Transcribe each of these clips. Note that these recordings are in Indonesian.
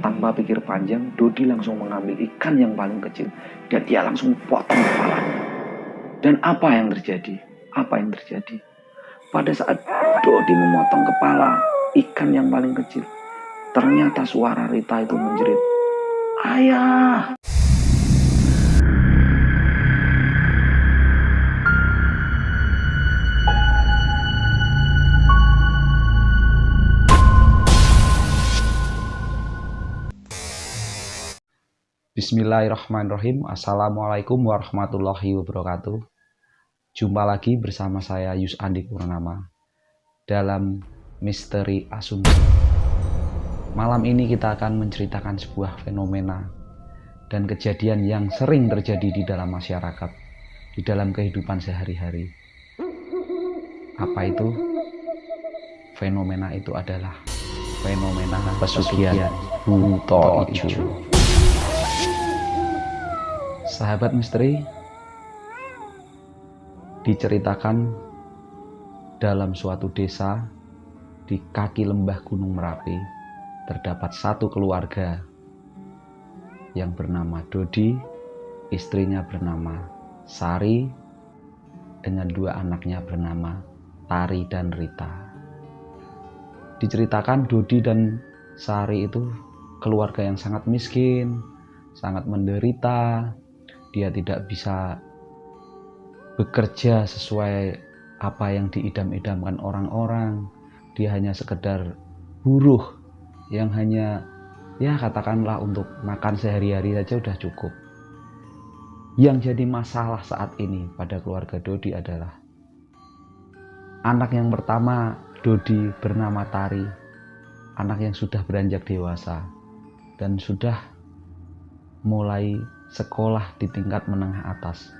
Tanpa pikir panjang, Dodi langsung mengambil ikan yang paling kecil dan dia langsung potong kepalanya. Dan apa yang terjadi? Pada saat Dodi memotong kepala ikan yang paling kecil, ternyata suara Rita itu menjerit, "Ayah!" Bismillahirrahmanirrahim. Assalamualaikum warahmatullahi wabarakatuh. Jumpa lagi bersama saya Yus Andi Purnama dalam Misteri Asumsi. Malam ini kita akan menceritakan sebuah fenomena dan kejadian yang sering terjadi di dalam masyarakat, di dalam kehidupan sehari-hari. Apa itu? Fenomena itu adalah fenomena pesugihan Buto Ijo. Sahabat misteri, diceritakan dalam suatu desa di kaki lembah Gunung Merapi terdapat satu keluarga yang bernama Dodi, istrinya bernama Sari, dengan dua anaknya bernama Tari dan Rita. Diceritakan Dodi dan Sari itu keluarga yang sangat miskin, sangat menderita. Dia tidak bisa bekerja sesuai apa yang diidam-idamkan orang-orang. Dia hanya sekedar buruh yang hanya katakanlah untuk makan sehari-hari saja sudah cukup. Yang jadi masalah saat ini pada keluarga Dodi adalah anak yang pertama Dodi bernama Tari, anak yang sudah beranjak dewasa dan sudah mulai sekolah di tingkat menengah atas.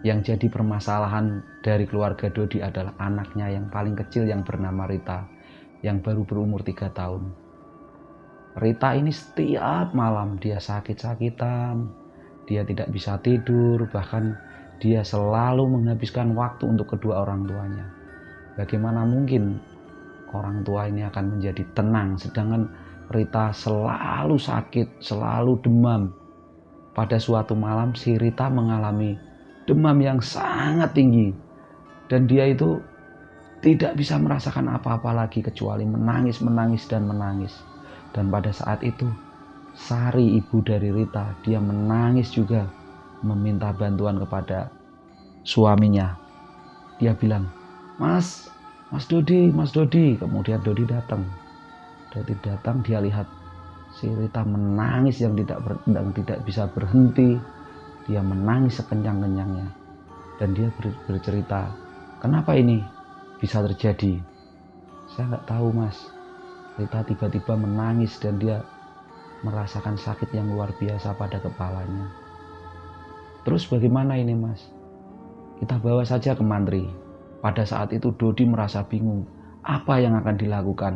Yang jadi permasalahan dari keluarga Dodi adalah anaknya yang paling kecil yang bernama Rita, yang baru berumur 3 tahun. Rita ini setiap malam dia sakit-sakitan, dia tidak bisa tidur, bahkan dia selalu menghabiskan waktu untuk kedua orang tuanya. Bagaimana mungkin orang tua ini akan menjadi tenang, sedangkan Rita selalu sakit, selalu demam. Pada suatu malam si Rita mengalami demam yang sangat tinggi dan dia itu tidak bisa merasakan apa-apa lagi kecuali menangis. Dan pada saat itu Sari, ibu dari Rita, dia menangis juga meminta bantuan kepada suaminya. Dia bilang, Mas Dodi. Kemudian Dodi datang, dia lihat si Rita menangis yang tidak bisa berhenti. Dia menangis sekencang-kencangnya dan dia bercerita, kenapa ini bisa terjadi? Saya nggak tahu, Mas. Rita tiba-tiba menangis dan dia merasakan sakit yang luar biasa pada kepalanya. Terus bagaimana ini, Mas? Kita bawa saja ke mantri. Pada saat itu Dodi merasa bingung apa yang akan dilakukan.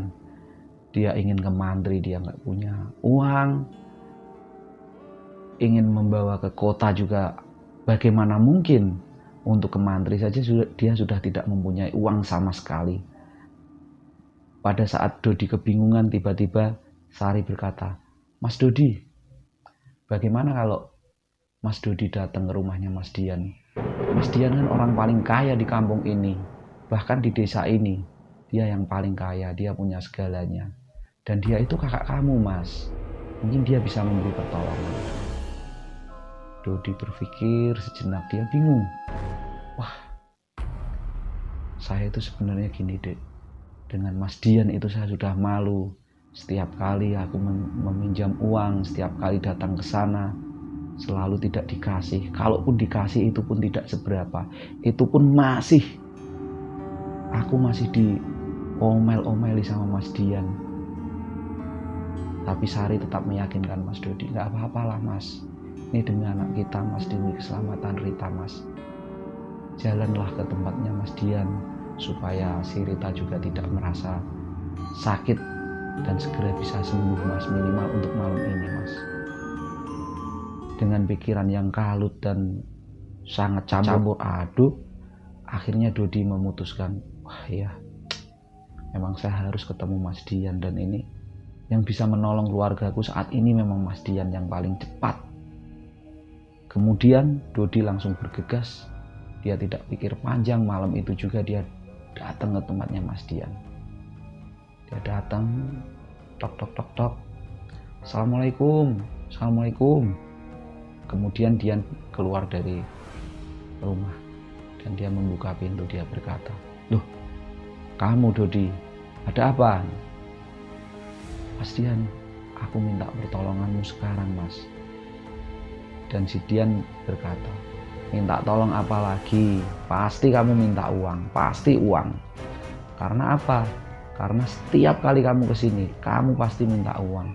Dia ingin ke mantri, dia nggak punya uang. Ingin membawa ke kota juga, bagaimana mungkin? Untuk ke mantri saja dia sudah tidak mempunyai uang sama sekali. Pada saat Dodi kebingungan, tiba-tiba Sari berkata, Mas Dodi, bagaimana kalau Mas Dodi datang ke rumahnya Mas Dian? Mas Dian kan orang paling kaya di kampung ini, bahkan di desa ini. Dia yang paling kaya, dia punya segalanya. Dan dia itu kakak kamu, Mas. Mungkin dia bisa memberi pertolongan. Dodi berpikir sejenak, dia bingung. Wah, saya itu sebenarnya gini, Dek. Dengan Mas Dian itu saya sudah malu. Setiap kali aku meminjam uang, setiap kali datang ke sana, selalu tidak dikasih. Kalaupun dikasih itu pun tidak seberapa. Itu pun aku masih diomel-omeli sama Mas Dian. Tapi Sari tetap meyakinkan Mas Dodi, gak apa-apalah, Mas. Ini demi anak kita, Mas, demi keselamatan Rita, Mas. Jalanlah ke tempatnya Mas Dian supaya si Rita juga tidak merasa sakit dan segera bisa sembuh, Mas, minimal untuk malam ini, Mas. Dengan pikiran yang kalut dan sangat campur aduk, akhirnya Dodi memutuskan, wah ya, memang saya harus ketemu Mas Dian dan ini Yang bisa menolong keluargaku saat ini memang Mas Dian yang paling cepat. Kemudian Dodi langsung bergegas. Dia tidak pikir panjang, malam itu juga dia datang ke tempatnya Mas Dian. Dia datang, tok tok tok tok. Assalamualaikum, assalamualaikum. Kemudian Dian keluar dari rumah dan dia membuka pintu. Dia berkata, "Loh, kamu Dodi, ada apa?" "Mas Dian, aku minta pertolonganmu sekarang Mas." Dan si Dian berkata, "Minta tolong apa lagi? Pasti kamu minta uang, pasti uang. Karena apa? Karena setiap kali kamu kesini, kamu pasti minta uang.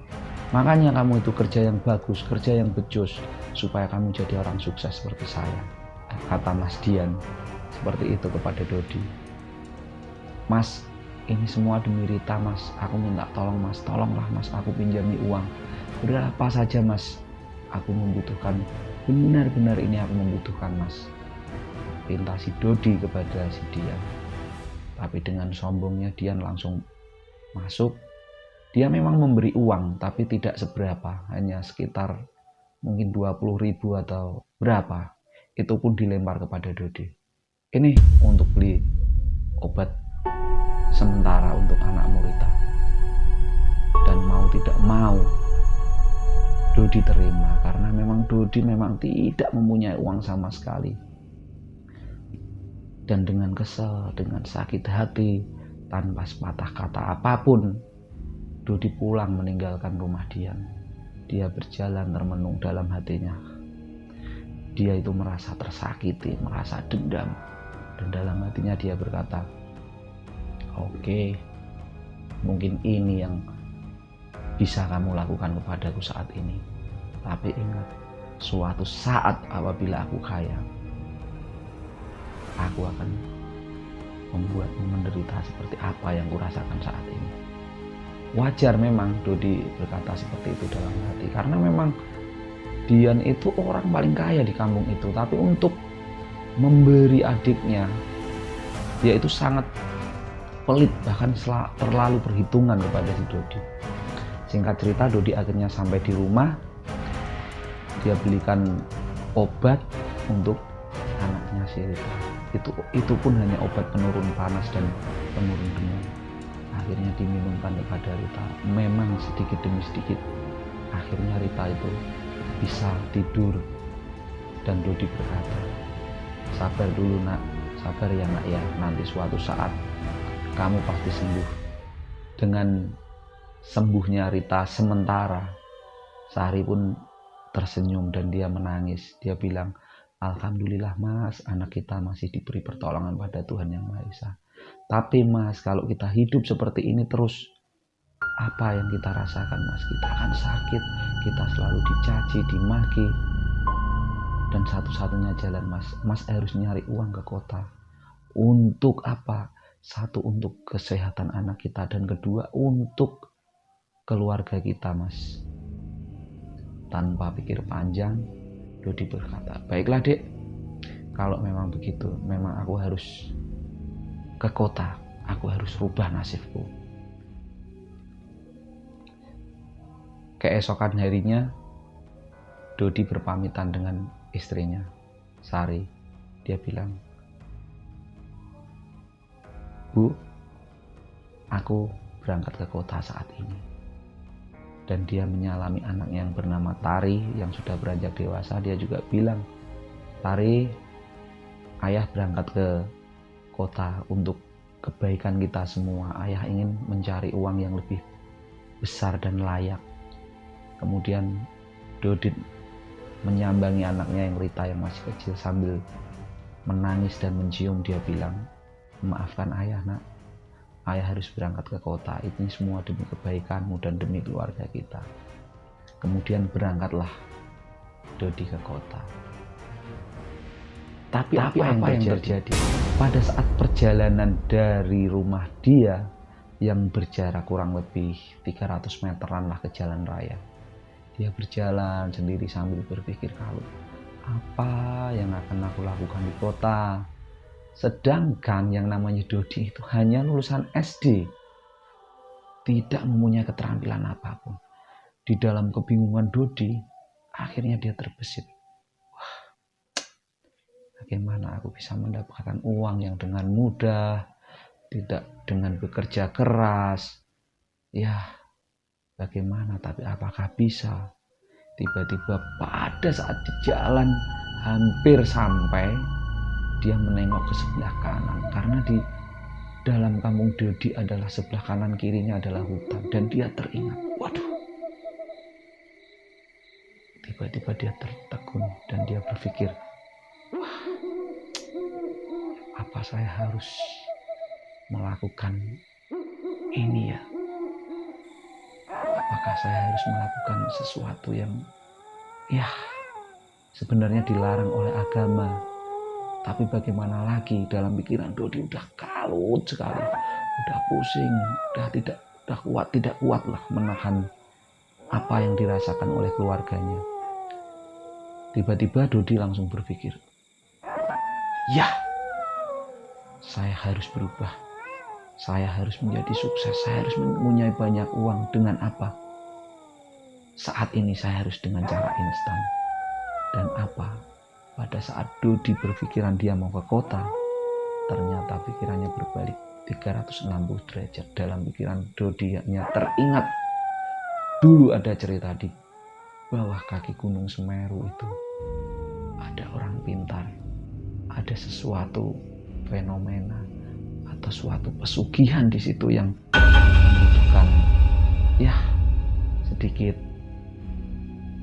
Makanya kamu itu kerja yang bagus, kerja yang becus, supaya kamu jadi orang sukses seperti saya," kata Mas Dian seperti itu kepada Dodi. "Mas, ini semua demi Rita Mas, aku minta tolong Mas, tolonglah Mas, aku pinjami uang. Berapa saja Mas, aku membutuhkan, benar-benar ini aku membutuhkan Mas," pinta si Dodi kepada si Dian. Tapi dengan sombongnya Dian langsung masuk. Dia memang memberi uang, tapi tidak seberapa, hanya sekitar mungkin 20.000 atau berapa. Itu pun dilempar kepada Dodi. "Ini untuk beli obat sementara untuk anakmu Rita." Dan mau tidak mau Dodi terima, karena memang Dodi memang tidak mempunyai uang sama sekali. Dan dengan kesal, dengan sakit hati, tanpa sepatah kata apapun, Dodi pulang meninggalkan rumah Dian. Dia berjalan termenung dalam hatinya. Dia itu merasa tersakiti, merasa dendam. Dan dalam hatinya dia berkata, "Oke, mungkin ini yang bisa kamu lakukan kepadaku saat ini. Tapi ingat, suatu saat apabila aku kaya, aku akan membuatmu menderita seperti apa yang kurasakan saat ini." Wajar memang Dodi berkata seperti itu dalam hati, karena memang Dian itu orang paling kaya di kampung itu. Tapi untuk memberi adiknya, dia itu sangat pelit, bahkan terlalu perhitungan kepada si Dodi. Singkat cerita, Dodi akhirnya sampai di rumah. Dia belikan obat untuk anaknya si Rita. Itu pun hanya obat penurun panas dan penurun demam. Akhirnya diminumkan kepada Rita. Memang sedikit demi sedikit akhirnya Rita itu bisa tidur. Dan Dodi berkata, "Sabar dulu nak, sabar ya nak ya, nanti suatu saat kamu pasti sembuh." Dengan sembuhnya Rita sementara, Sari pun tersenyum dan dia menangis. Dia bilang, "Alhamdulillah Mas, anak kita masih diberi pertolongan pada Tuhan Yang Maha Esa. Tapi Mas, kalau kita hidup seperti ini terus, apa yang kita rasakan Mas? Kita akan sakit, kita selalu dicaci, dimaki. Dan satu-satunya jalan Mas harus nyari uang ke kota. Untuk apa? Satu, untuk kesehatan anak kita, dan kedua, untuk keluarga kita Mas." Tanpa pikir panjang, Dodi berkata, "Baiklah dek, kalau memang begitu, memang aku harus ke kota, aku harus rubah nasibku." Keesokan harinya, Dodi berpamitan dengan istrinya, Sari. Dia bilang, "Bu, aku berangkat ke kota saat ini." Dan dia menyalami anaknya yang bernama Tari yang sudah beranjak dewasa. Dia juga bilang, "Tari, ayah berangkat ke kota untuk kebaikan kita semua. Ayah ingin mencari uang yang lebih besar dan layak." Kemudian Dodi menyambangi anaknya yang Rita yang masih kecil sambil menangis dan mencium. Dia bilang, "Maafkan ayah nak, ayah harus berangkat ke kota. Ini semua demi kebaikanmu dan demi keluarga kita." Kemudian berangkatlah Dodi ke kota. Tapi apa yang terjadi? Pada saat perjalanan dari rumah dia yang berjarak kurang lebih 300 meteran lah ke jalan raya, dia berjalan sendiri sambil berpikir kalut, apa yang akan aku lakukan di kota? Sedangkan yang namanya Dodi itu hanya lulusan SD. tidak mempunyai keterampilan apapun. Di dalam kebingungan Dodi, akhirnya dia terbesit. Wah, bagaimana aku bisa mendapatkan uang yang dengan mudah, tidak dengan bekerja keras? Ya, bagaimana? Tapi apakah bisa? Tiba-tiba pada saat di jalan hampir sampai, dia menengok ke sebelah kanan, karena di dalam kampung Dodi adalah sebelah kanan kirinya adalah hutan, dan dia teringat, waduh. Tiba-tiba dia tertegun dan dia berpikir, wah, apa saya harus melakukan ini ya? Apakah saya harus melakukan sesuatu yang ya sebenarnya dilarang oleh agama? Tapi bagaimana lagi, dalam pikiran Dodi udah kalut sekali, udah pusing, tidak kuat lah menahan apa yang dirasakan oleh keluarganya. Tiba-tiba Dodi langsung berpikir, ya, saya harus berubah, saya harus menjadi sukses, saya harus mempunyai banyak uang. Dengan apa? Saat ini saya harus dengan cara instan. Dan apa? Pada saat Dodi berpikiran dia mau ke kota, ternyata pikirannya berbalik 360 derajat. Dalam pikiran Dodi hanya teringat, dulu ada cerita di bawah kaki Gunung Semeru itu ada orang pintar, ada sesuatu fenomena atau suatu pesugihan di situ yang membutuhkan ya sedikit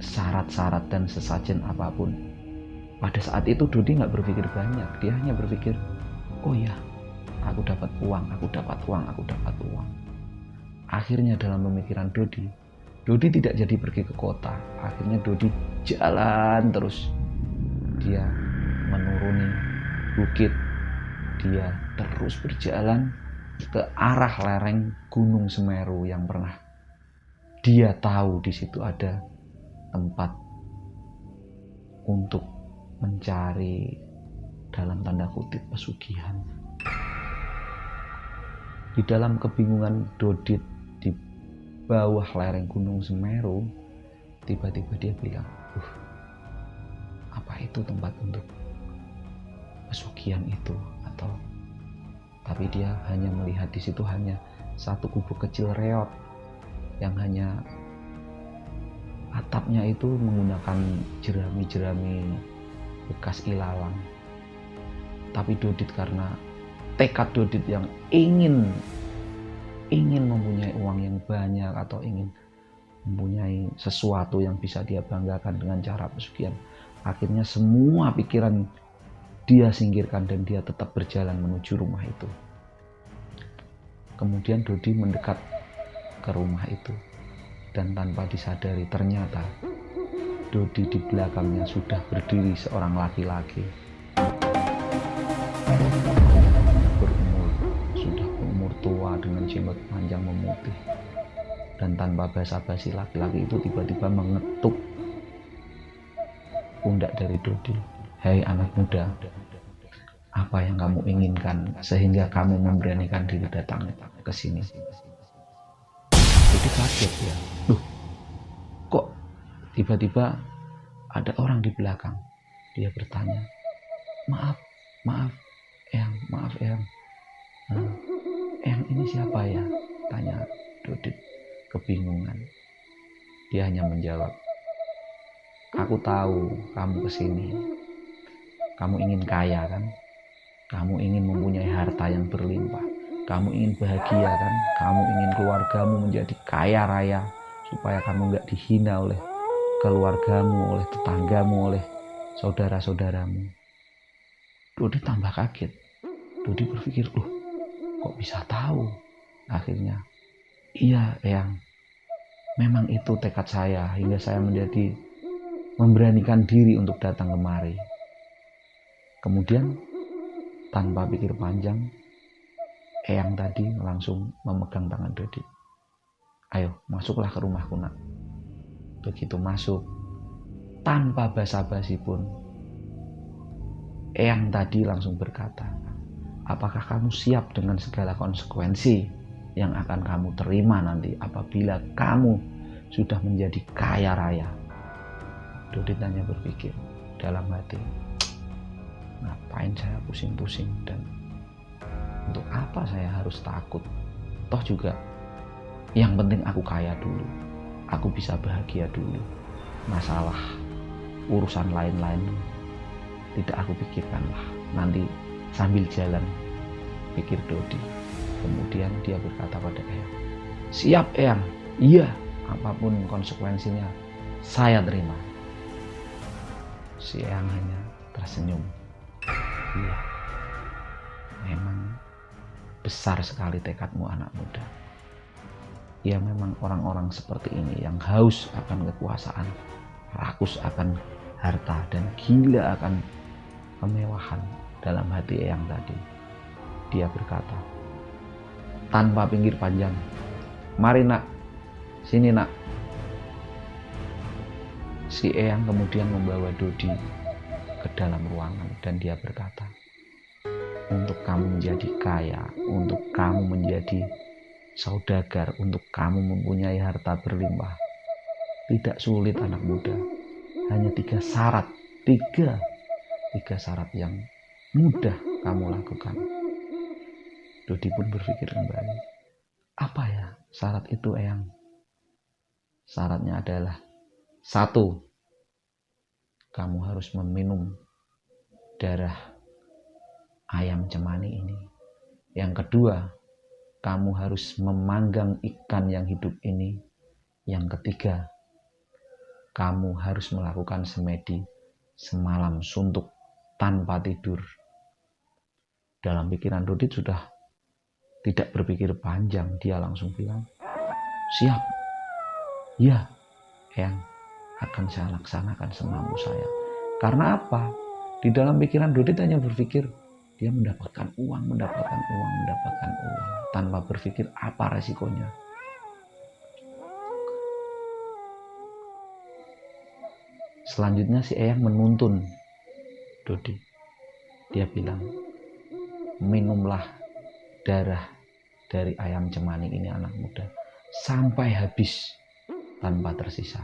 syarat-syarat dan sesajen apapun. Pada saat itu Dodi nggak berpikir banyak, dia hanya berpikir, oh ya, aku dapat uang. Akhirnya dalam pemikiran Dodi tidak jadi pergi ke kota. Akhirnya Dodi jalan terus. Dia menuruni bukit. Dia terus berjalan ke arah lereng Gunung Semeru yang pernah dia tahu di situ ada tempat untuk mencari dalam tanda kutip pesugihan. Di dalam kebingungan Dodi di bawah lereng Gunung Semeru, tiba-tiba dia bilang, apa itu tempat untuk pesugihan itu? Atau tapi dia hanya melihat di situ hanya satu gubuk kecil reot yang hanya atapnya itu menggunakan jerami-jerami bekas ilalang. Tapi Dodit karena tekad Dodit yang ingin mempunyai uang yang banyak atau ingin mempunyai sesuatu yang bisa dia banggakan dengan cara pesugihan, akhirnya semua pikiran dia singkirkan dan dia tetap berjalan menuju rumah itu. Kemudian Dodi mendekat ke rumah itu dan tanpa disadari ternyata Dodi di belakangnya sudah berdiri seorang laki-laki. Sudah berumur tua dengan jenggot panjang memutih. Dan tanpa basa-basi laki-laki itu tiba-tiba mengetuk pundak dari Dodi. Hei anak muda, apa yang kamu inginkan sehingga kamu memberanikan diri datang ke sini? Dodi kaget ya. Loh, kok tiba-tiba ada orang di belakang? Dia bertanya, maaf Eyang. Eyang ini siapa ya? Tanya Dodi kebingungan. Dia hanya menjawab, aku tahu kamu kesini. Kamu ingin kaya kan? Kamu ingin mempunyai harta yang berlimpah. Kamu ingin bahagia kan? Kamu ingin keluargamu menjadi kaya raya supaya kamu gak dihina oleh keluargamu, oleh tetanggamu, oleh saudara-saudaramu. Dodi tambah kaget. Dodi berpikir, kok bisa tahu? Akhirnya, iya Eyang, memang itu tekad saya hingga saya memberanikan diri untuk datang kemari. Kemudian tanpa pikir panjang, Eyang tadi langsung memegang tangan Dodi. Ayo masuklah ke rumahku nak. Begitu masuk, tanpa basa-basi pun, Eyang tadi langsung berkata, apakah kamu siap dengan segala konsekuensi? yang akan kamu terima nanti apabila kamu sudah menjadi kaya raya. Dodit hanya berpikir dalam hati, ngapain saya pusing-pusing, dan untuk apa saya harus takut? Toh juga yang penting aku kaya dulu, aku bisa bahagia dulu. Masalah urusan lain-lain tidak aku pikirkan lah, nanti sambil jalan, pikir Dodi. Kemudian dia berkata pada Eyang, siap Eyang, iya, apapun konsekuensinya saya terima. Si Eyang hanya tersenyum. Iya, memang besar sekali tekadmu anak muda. Ya memang orang-orang seperti ini yang haus akan kekuasaan, rakus akan harta, dan gila akan kemewahan dalam hati Eyang tadi. Dia berkata tanpa pinggir panjang, mari nak, sini nak. Si Eyang kemudian membawa Dodi ke dalam ruangan dan dia berkata, untuk kamu menjadi kaya, untuk kamu menjadi saudagar, untuk kamu mempunyai harta berlimpah, tidak sulit anak muda. Hanya 3 syarat, tiga syarat yang mudah kamu lakukan. Dodi pun berpikir kembali, apa ya syarat itu Eyang? Syaratnya adalah 1, kamu harus meminum darah ayam cemani ini. Yang kedua, kamu harus memanggang ikan yang hidup ini. Yang ketiga, kamu harus melakukan semedi semalam suntuk tanpa tidur. Dalam pikiran Dodit sudah tidak berpikir panjang, dia langsung bilang, siap, ya Eyang, akan saya laksanakan semampu saya. Karena apa? Di dalam pikiran Dodit hanya berpikir dia mendapatkan uang, tanpa berpikir apa resikonya. Selanjutnya si Eyang menuntun Dodi. Dia bilang, minumlah darah dari ayam cemani ini anak muda sampai habis tanpa tersisa.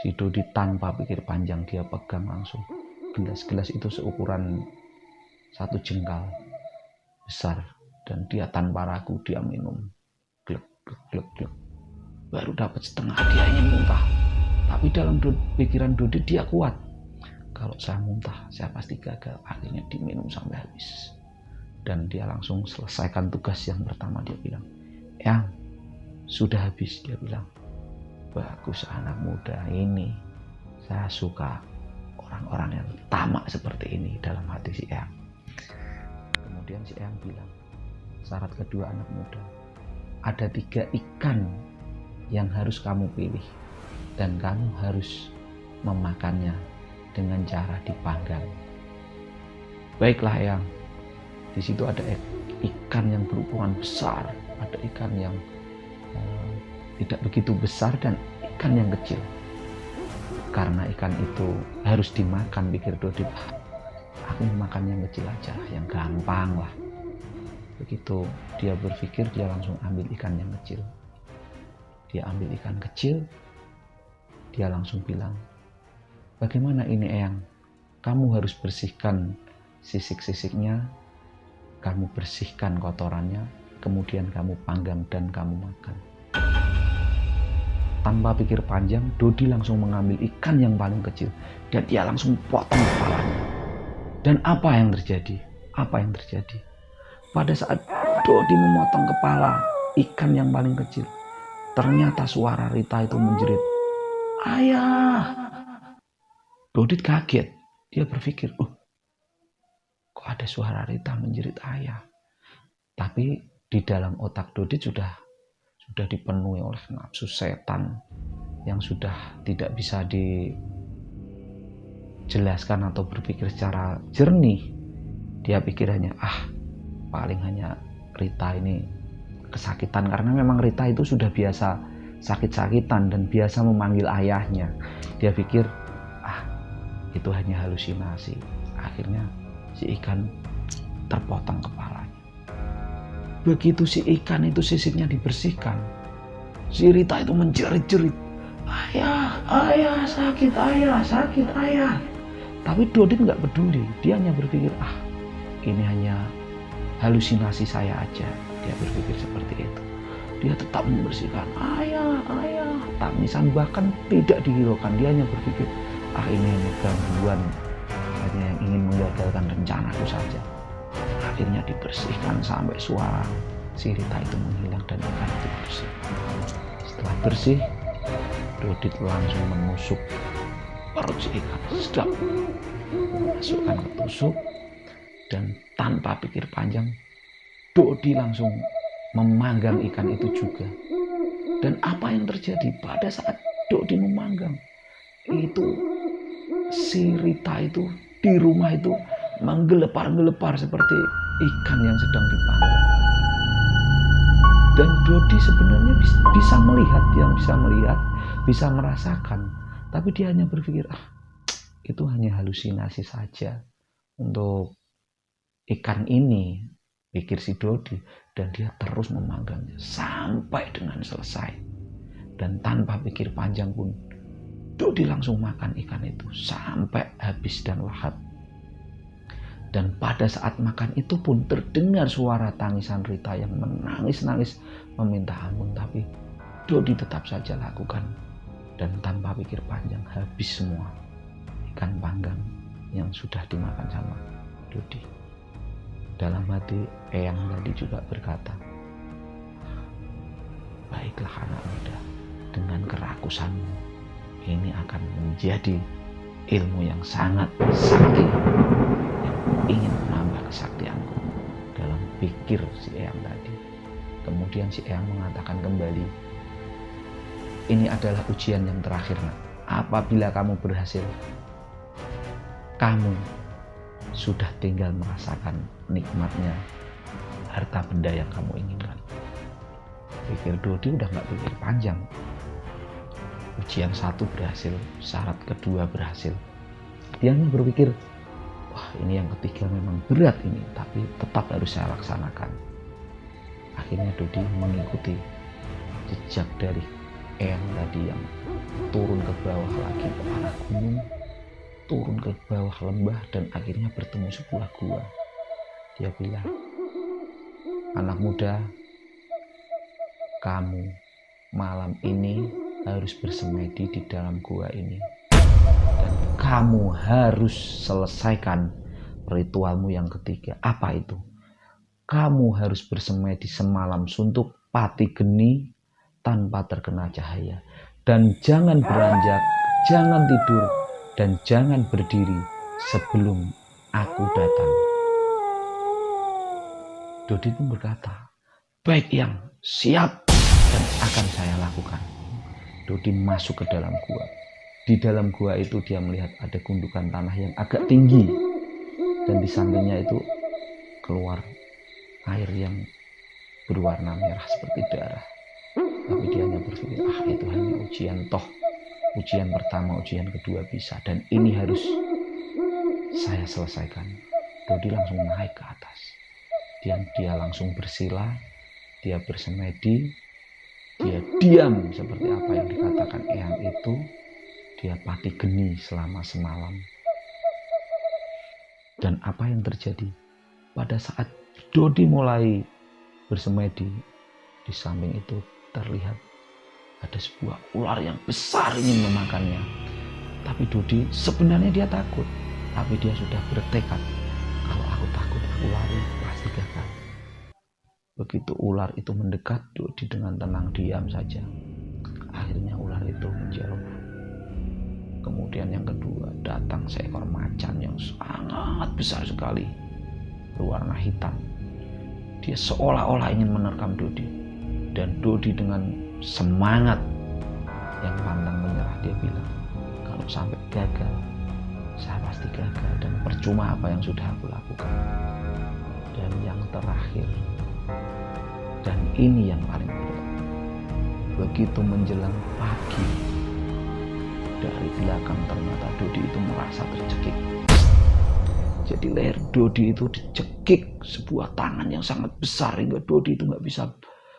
Si Dodi tanpa pikir panjang dia pegang langsung gelas-gelas itu seukuran 1 jengkal besar, dan dia tanpa ragu dia minum. Glek, glek, glek, glek. Baru dapat setengah dia ingin muntah. Tapi dalam pikiran Dodi dia kuat. Kalau saya muntah saya pasti gagal. Akhirnya diminum sampai habis. Dan dia langsung selesaikan tugas yang pertama. Dia bilang, Eyang, sudah habis. Dia bilang, bagus anak muda ini. Saya suka orang-orang yang tamak seperti ini dalam hati si Eyang. Kemudian si Eyang bilang, syarat kedua anak muda, ada 3 ikan yang harus kamu pilih. Dan kamu harus memakannya dengan cara dipanggang. Baiklah Eyang. Di situ ada ikan yang berukuran besar, ada ikan yang tidak begitu besar, dan ikan yang kecil. Karena ikan itu harus dimakan, pikir Dodi, aku makan yang kecil aja, yang gampang lah. Begitu dia berpikir, dia langsung ambil ikan yang kecil. Dia ambil ikan kecil, dia langsung bilang, bagaimana ini Eyang? Kamu harus bersihkan sisik-sisiknya, kamu bersihkan kotorannya, kemudian kamu panggang dan kamu makan. Tanpa pikir panjang, Dodi langsung mengambil ikan yang paling kecil dan dia langsung potong kepalanya. Dan apa yang terjadi? Pada saat Dodi memotong kepala ikan yang paling kecil, ternyata suara Rita itu menjerit, ayah! Dodi kaget. Dia berpikir, kok ada suara Rita menjerit ayah? Tapi di dalam otak Dodi sudah dipenuhi oleh nafsu setan yang sudah tidak bisa dijelaskan atau berpikir secara jernih. Dia pikir hanya, paling hanya Rita ini kesakitan, karena memang Rita itu sudah biasa sakit-sakitan dan biasa memanggil ayahnya. Dia pikir, itu hanya halusinasi. Akhirnya si ikan terpotong kepalanya. Begitu si ikan itu sisiknya dibersihkan, si Rita itu menjerit-jerit, ayah, ayah, sakit ayah, sakit ayah. Tapi Dodit nggak peduli, dia hanya berpikir, ini hanya halusinasi saya aja. Dia berpikir seperti itu. Dia tetap membersihkan, ayah, ayah. Tangisan bahkan tidak dihiraukan. Dia hanya berpikir, ini hanya gangguan, hanya yang ingin menggagalkan rencanaku saja. Akhirnya dibersihkan sampai suara si Rita itu menghilang dan ikan itu bersih. Setelah bersih, Dodit langsung menusuk perut si ikan. Sedap, masukkan ke tusuk, dan tanpa pikir panjang, Dodi langsung memanggang ikan itu juga. Dan apa yang terjadi pada saat Dodi memanggang itu, si Rita itu di rumah itu menggelepar-gelepar seperti ikan yang sedang dipanggang. Dan Dodi sebenarnya bisa melihat, bisa merasakan, tapi dia hanya berpikir, itu hanya halusinasi saja untuk ikan ini, pikir si Dodi. Dan dia terus memanggangnya sampai dengan selesai. Dan tanpa pikir panjang pun, Dodi langsung makan ikan itu sampai habis dan lahap. Dan pada saat makan itu pun terdengar suara tangisan Rita yang menangis-nangis meminta ampun. Tapi Dodi tetap saja lakukan. Dan tanpa pikir panjang habis semua ikan panggang yang sudah dimakan sama Dodi. Dalam hati Eyang tadi juga berkata, baiklah anak muda, dengan kerakusanmu ini akan menjadi ilmu yang sangat sakti yang ingin menambah kesaktianku, dalam pikir si Eyang tadi. Kemudian si Eyang mengatakan kembali, ini adalah ujian yang terakhir, nak. Apabila kamu berhasil, kamu sudah tinggal merasakan nikmatnya harta benda yang kamu inginkan. Pikir Dodi udah gak pikir panjang. Ujian 1 berhasil, syarat kedua berhasil. Dia hanya berpikir, wah ini yang ketiga memang berat ini, tapi tetap harus saya laksanakan. Akhirnya Dodi mengikuti jejak dari Eyang tadi yang turun ke bawah lagi ke arah gunung, turun ke bawah lembah, dan akhirnya bertemu sebuah gua. Dia bilang, anak muda, kamu malam ini harus bersemedi di dalam gua ini. Dan kamu harus selesaikan ritualmu yang ketiga. Apa itu? Kamu harus bersemedi semalam suntuk pati geni tanpa terkena cahaya. Dan jangan beranjak, jangan tidur, dan jangan berdiri sebelum aku datang. Dodi pun berkata, baik Yang, siap, dan akan saya lakukan. Dodi masuk ke dalam gua. Di dalam gua itu dia melihat ada gundukan tanah yang agak tinggi. Dan di sampingnya itu keluar air yang berwarna merah seperti darah. Tapi dia hanya berpikir, itu hanya ujian toh. Ujian pertama, ujian kedua bisa, dan ini harus saya selesaikan. Dodi langsung naik ke atas. Dia langsung bersila, dia bersemedi, dia diam seperti apa yang dikatakan Eyang itu. Dia pati geni selama semalam. Dan apa yang terjadi? Pada saat Dodi mulai bersemedi, di samping itu terlihat ada sebuah ular yang besar ingin memakannya. Tapi Dodi sebenarnya dia takut. Tapi dia sudah bertekad, kalau aku takut, aku lari, pasti gagal. Begitu ular itu mendekat, Dodi dengan tenang diam saja. Akhirnya ular itu menjauh. Kemudian yang kedua, datang seekor macan yang sangat besar sekali, berwarna hitam. Dia seolah-olah ingin menerkam Dodi. Dan Dodi dengan semangat yang pantang menyerah, dia bilang, kalau sampai gagal, saya pasti gagal, dan percuma apa yang sudah aku lakukan. Dan yang terakhir, dan ini yang paling berat, begitu menjelang pagi, dari belakang ternyata Dodi itu merasa tercekik. Jadi leher Dodi itu dicekik sebuah tangan yang sangat besar hingga Dodi itu nggak bisa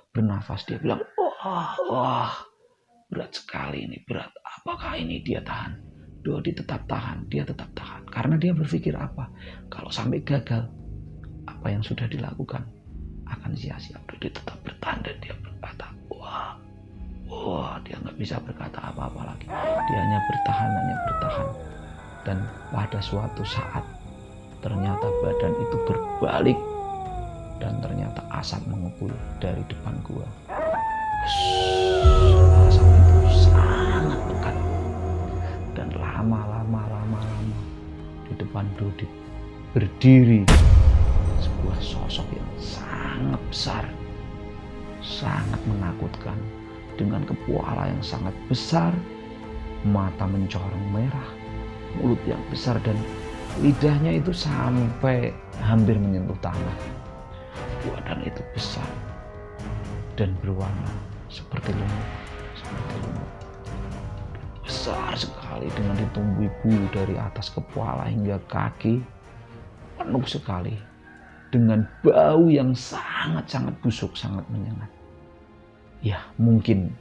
bernafas. Dia bilang, wah, berat sekali ini, berat. Apakah ini dia tahan? Dodi tetap tahan, dia tetap tahan. Karena dia berpikir apa? Kalau sampai gagal, apa yang sudah dilakukan akan sia-sia. Dodi tetap bertahan dan dia berkata, wah, dia nggak bisa berkata apa-apa lagi. Dia hanya bertahan. Dan pada suatu saat, ternyata badan itu berbalik dan ternyata asap mengepul dari depan gua. Asap itu sangat pekat dan lama di depan Dodi berdiri sebuah sosok yang sangat besar, sangat menakutkan, dengan kepala yang sangat besar, mata mencorong merah, mulut yang besar dan lidahnya itu sampai hampir menyentuh tanah. Badan itu besar dan berwarna seperti lumut. Besar sekali dengan ditumbuhi bulu dari atas kepala hingga kaki, penuh sekali dengan bau yang sangat busuk, sangat menyengat. Ya, mungkin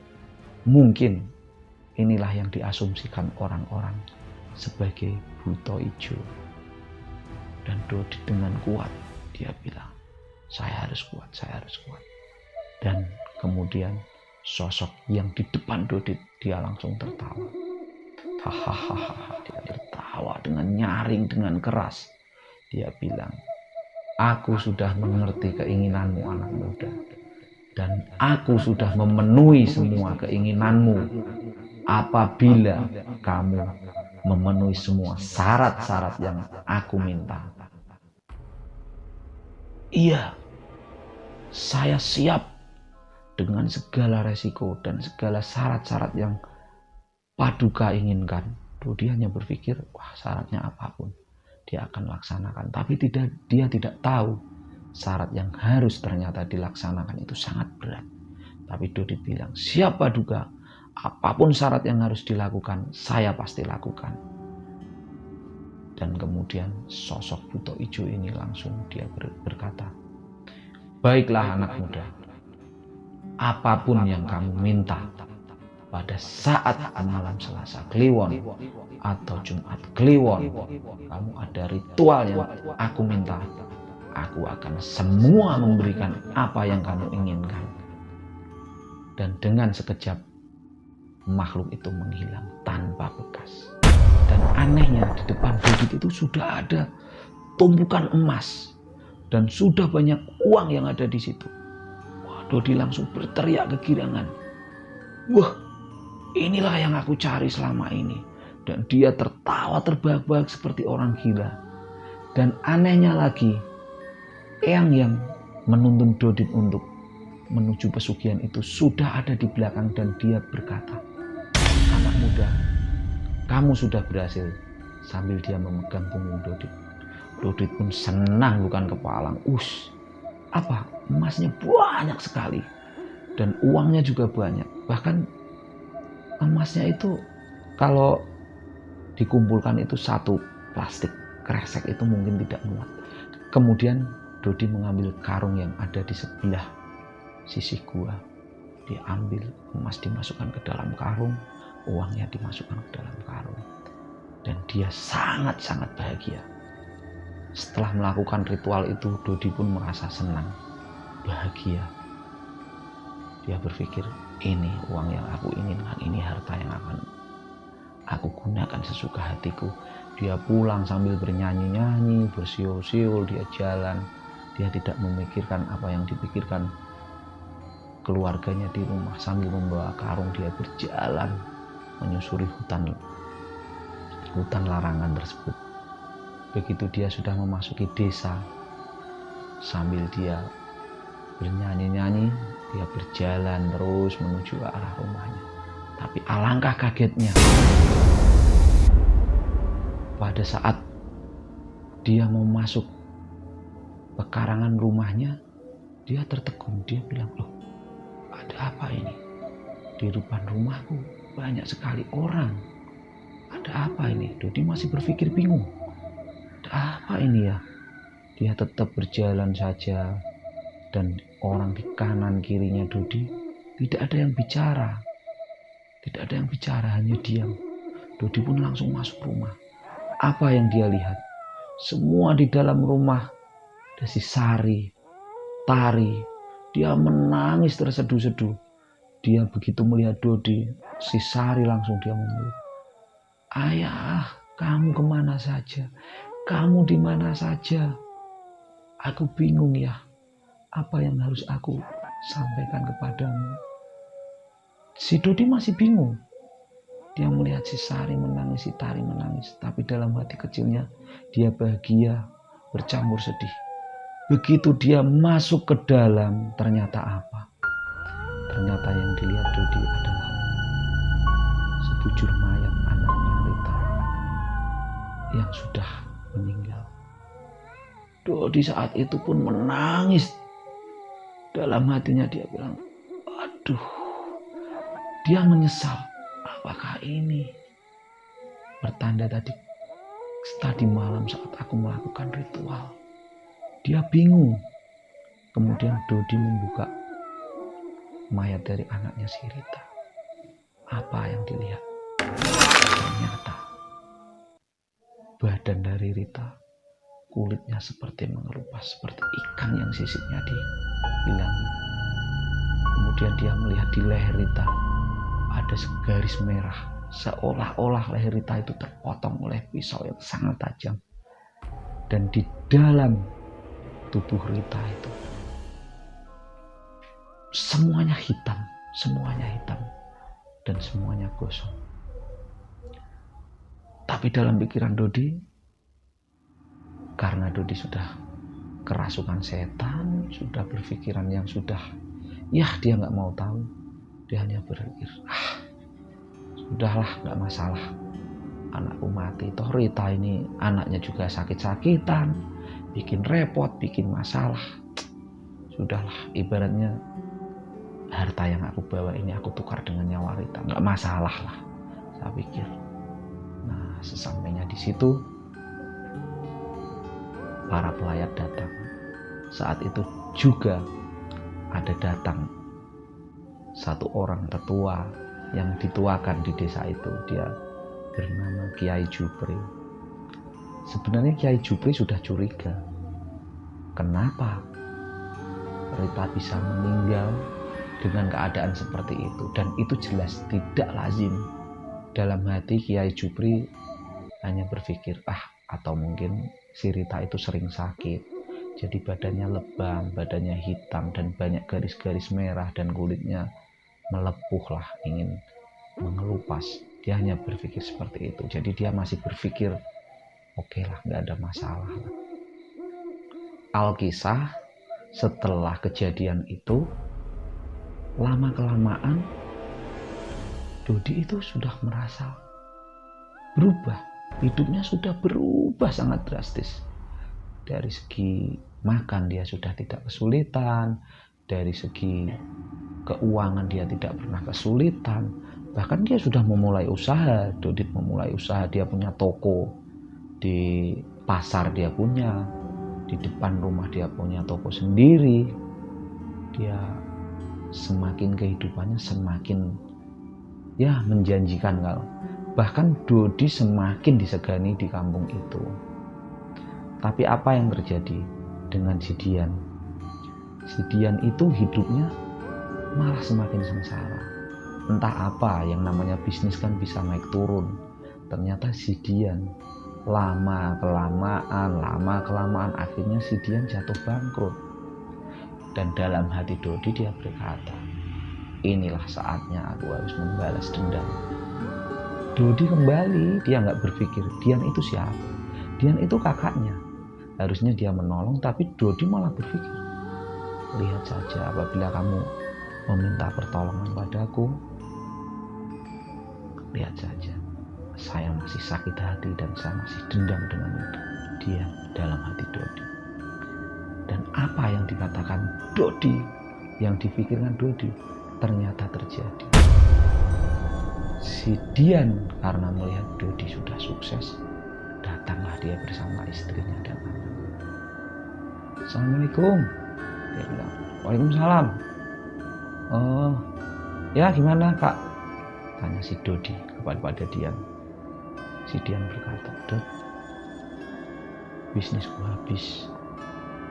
inilah yang diasumsikan orang-orang sebagai buto ijo. Dan Dodi dengan kuat dia bilang, saya harus kuat. Dan kemudian sosok yang di depan Dodi, dia langsung tertawa. Hahaha, dia tertawa dengan nyaring, dengan keras. Dia bilang, aku sudah mengerti keinginanmu anak muda. Dan aku sudah memenuhi semua keinginanmu apabila kamu memenuhi semua syarat-syarat yang aku minta. Iya, saya siap dengan segala resiko dan segala syarat-syarat yang Paduka inginkan. Dodi hanya berpikir, wah, syaratnya apapun dia akan laksanakan. Tapi dia tidak tahu syarat yang harus ternyata dilaksanakan itu sangat berat. Tapi Dodi bilang, siap Paduka, apapun syarat yang harus dilakukan, saya pasti lakukan. Dan kemudian sosok buto ijo ini langsung dia berkata, baiklah anak muda, apapun yang kamu minta pada saat malam Selasa Kliwon atau Jumat Kliwon, kamu ada ritual yang aku minta, aku akan semua memberikan apa yang kamu inginkan. Dan dengan sekejap makhluk itu menghilang tanpa bekas. Dan anehnya di depan Dodi itu sudah ada tumpukan emas dan sudah banyak uang yang ada di situ. Wah, Dodi langsung berteriak kegirangan. Wah, inilah yang aku cari selama ini. Dan dia tertawa terbahak-bahak seperti orang gila. Dan anehnya lagi, Eyang yang menuntun Dodi untuk menuju pesugihan itu sudah ada di belakang dan dia berkata, anak muda, kamu sudah berhasil, sambil dia memegang punggung Dodi. Dodi pun senang bukan kepalang. Emasnya banyak sekali dan uangnya juga banyak. Bahkan emasnya itu kalau dikumpulkan itu satu plastik kresek itu mungkin tidak muat. Kemudian Dodi mengambil karung yang ada di sebelah sisi gua. Dia ambil emas, dimasukkan ke dalam karung, uangnya dimasukkan ke dalam karung. Dan dia sangat bahagia. Setelah melakukan ritual itu, Dodi pun merasa senang, bahagia. Dia berpikir, ini uang yang aku inginkan, ini harta yang akan aku gunakan sesuka hatiku. Dia pulang sambil bernyanyi-nyanyi, bersiul-siul, dia jalan. Dia tidak memikirkan apa yang dipikirkan keluarganya di rumah. Sambil membawa karung, dia berjalan menyusuri hutan larangan tersebut. Begitu dia sudah memasuki desa, sambil dia bernyanyi-nyanyi, dia berjalan terus menuju ke arah rumahnya. Tapi alangkah kagetnya, pada saat dia mau masuk pekarangan rumahnya, dia tertegun. Dia bilang, loh, ada apa ini? Di depan rumahku banyak sekali orang. Ada apa ini? Dodi masih berpikir bingung. Ada apa ini ya? Dia tetap berjalan saja, dan orang di kanan kirinya Dodi tidak ada yang bicara. Tidak ada yang bicara, hanya diam. Dodi pun langsung masuk rumah. Apa yang dia lihat? Semua di dalam rumah, ada si Sari, Tari. Dia menangis terseduh-seduh. Dia begitu melihat Dodi, si Sari langsung dia memeluk. Ayah, kamu kemana saja? Kamu di mana saja? Aku bingung ya, apa yang harus aku sampaikan kepadamu. Si Dodi masih bingung. Dia melihat si Sari menangis, si Tari menangis. Tapi dalam hati kecilnya, dia bahagia, bercampur sedih. Begitu dia masuk ke dalam, ternyata apa? Ternyata yang dilihat Dodi adalah sebujur mayat anaknya Rita yang sudah meninggal. Dodi saat itu pun menangis. Dalam hatinya dia bilang, aduh, dia menyesal. Apakah ini bertanda tadi malam saat aku melakukan ritual? Dia bingung. Kemudian Dodi membuka mayat dari anaknya si Rita. Apa yang dilihat? Ternyata badan dari Rita, kulitnya seperti mengelupas, seperti ikan yang sisiknya dihilangi. Kemudian dia melihat di leher Rita ada segaris merah, seolah-olah leher Rita itu terpotong oleh pisau yang sangat tajam. Dan di dalam tubuh Rita itu semuanya hitam dan semuanya gosong. Tapi dalam pikiran Dodi, karena Dodi sudah kerasukan setan, sudah berpikiran yang sudah, ya dia nggak mau tahu. Dia hanya berpikir, sudahlah, nggak masalah. Anakku mati, toh Rita ini anaknya juga sakit-sakitan, bikin repot, bikin masalah. Sudahlah, ibaratnya harta yang aku bawa ini aku tukar dengan nyawa Rita, nggak masalah lah, saya pikir. Nah, sesampainya di situ, para pelayat datang. Saat itu juga ada datang satu orang tetua yang dituakan di desa itu. Dia bernama Kiai Jupri. Sebenarnya Kiai Jupri sudah curiga, kenapa Rita bisa meninggal dengan keadaan seperti itu, dan itu jelas tidak lazim. Dalam hati Kiai Jupri hanya berpikir, atau mungkin si Rita itu sering sakit, jadi badannya lebam, badannya hitam dan banyak garis-garis merah dan kulitnya melepuh lah, ingin mengelupas. Dia hanya berpikir seperti itu. Jadi dia masih berpikir, oke lah, nggak ada masalah. Alkisah, setelah kejadian itu, lama-kelamaan Dodi itu sudah merasa berubah. Hidupnya sudah berubah sangat drastis. Dari segi makan dia sudah tidak kesulitan, dari segi keuangan dia tidak pernah kesulitan. Bahkan dia sudah memulai usaha. Dodi memulai usaha, dia punya toko di pasar, dia punya di depan rumah, dia punya toko sendiri. Dia semakin kehidupannya semakin menjanjikan. Bahkan Dodi semakin disegani di kampung itu. Tapi apa yang terjadi dengan si Dian? Si Dian itu hidupnya malah semakin sengsara. Entah apa, yang namanya bisnis kan bisa naik turun. Ternyata si Dian lama-kelamaan akhirnya si Dian jatuh bangkrut. Dan dalam hati Dodi dia berkata, inilah saatnya aku harus membalas dendam. Dodi kembali, dia nggak berpikir Dian itu siapa. Dian itu kakaknya, harusnya dia menolong, tapi Dodi malah berpikir, lihat saja, apabila kamu meminta pertolongan padaku, lihat saja, saya masih sakit hati dan saya masih dendam dengan dia dalam hati Dodi. Dan apa yang dikatakan Dodi, yang dipikirkan Dodi, ternyata terjadi. Si Dian karena melihat Dodi sudah sukses, datang Datanglah dia bersama istrinya dan anak. Assalamualaikum. Dia bilang, waalaikumsalam. Oh, ya gimana kak? Tanya si Dodi kepada Dian. Si Dian berkata, Dod, bisnisku habis,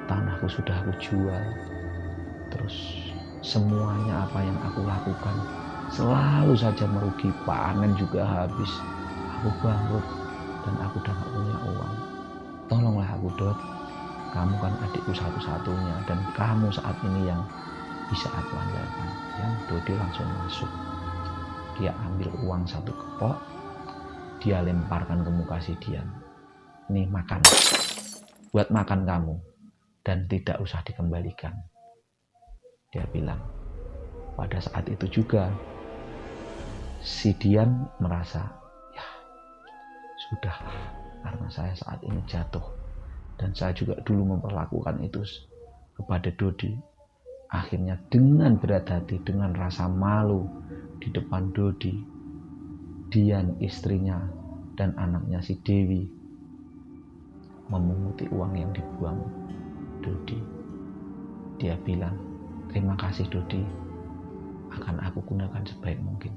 tanahku sudah aku jual, terus semuanya apa yang aku lakukan selalu saja merugi, panen juga habis, aku bangkrut dan aku udah gak punya uang. Tolonglah aku, Dod, kamu kan adikku satu-satunya dan kamu saat ini yang bisa aku andalkan. Yang Dodi langsung masuk, dia ambil uang 1 kepok, dia lemparkan ke muka si Dian. Nih makan, buat makan kamu, dan tidak usah dikembalikan. Dia bilang. Pada saat itu juga si Dian merasa, ya sudahlah, karena saya saat ini jatuh dan saya juga dulu memperlakukan itu kepada Dodi. Akhirnya dengan berat hati, dengan rasa malu di depan Dodi, Dian istrinya dan anaknya si Dewi memunguti uang yang dibuang Dodi. Dia bilang, terima kasih Dodi, akan aku gunakan sebaik mungkin.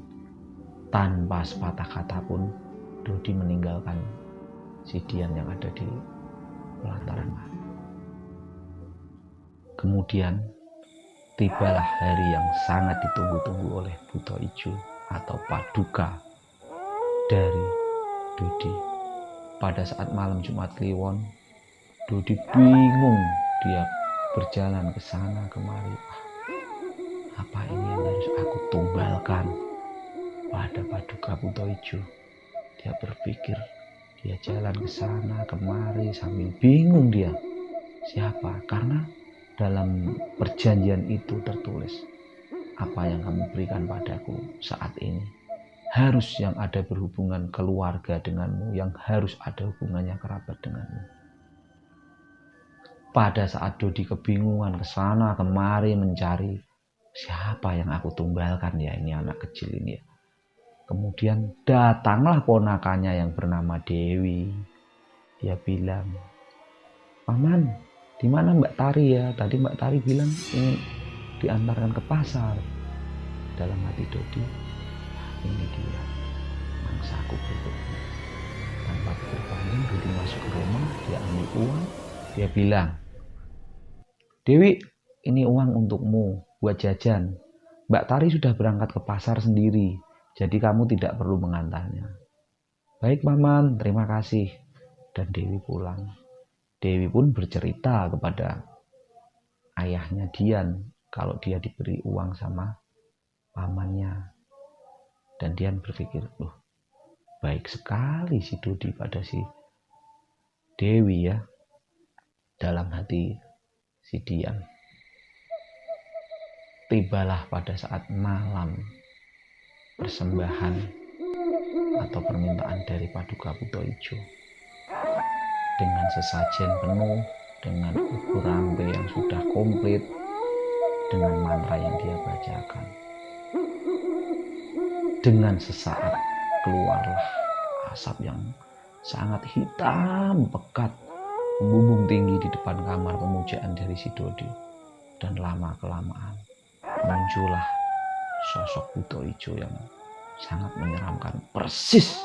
Tanpa sepatah kata pun Dodi meninggalkan si Dian yang ada di pelataran. Kemudian tibalah hari yang sangat ditunggu-tunggu oleh Buto Ijo atau Paduka dari Dodi. Pada saat malam Jumat Kliwon, Dodi bingung, dia berjalan ke sana kemari. Apa ini yang harus aku tumbalkan pada Paduka Buto Ijo? Dia berpikir, dia jalan ke sana kemari sambil bingung dia. Siapa? Karena dalam perjanjian itu tertulis, apa yang kamu berikan padaku saat ini harus yang ada berhubungan keluarga denganmu, yang harus ada hubungannya kerabat denganmu. Pada saat Dodi kebingungan ke sana kemari mencari, siapa yang aku tumbalkan ya, ini anak kecil ini ya. Kemudian datanglah ponakannya yang bernama Dewi. Dia bilang, Paman, di mana Mbak Tari ya? Tadi Mbak Tari bilang ini diantarkan ke pasar. Dalam hati Dodi, ini dia mangsaku berikutnya. Tanpa pikir panjang, Dodi masuk ke rumah, dia ambil uang, dia bilang, Dewi, ini uang untukmu buat jajan. Mbak Tari sudah berangkat ke pasar sendiri, jadi kamu tidak perlu mengantarnya. Baik Paman, terima kasih. Dan Dewi pulang. Dewi pun bercerita kepada ayahnya Dian kalau dia diberi uang sama pamannya. Dan Dian berpikir, loh, baik sekali si Dodi pada si Dewi ya. Dalam hati si Dian. Tibalah pada saat malam persembahan atau permintaan dari Paduka Buto Ijo. Dengan sesajen penuh, dengan ubur rambe yang sudah komplit, dengan mantra yang dia bacakan. Dengan sesaat keluarlah asap yang sangat hitam pekat membumbung tinggi di depan kamar pemujaan dari si Dodi. Dan lama-kelamaan muncullah sosok Buto Ijo yang sangat menyeramkan, persis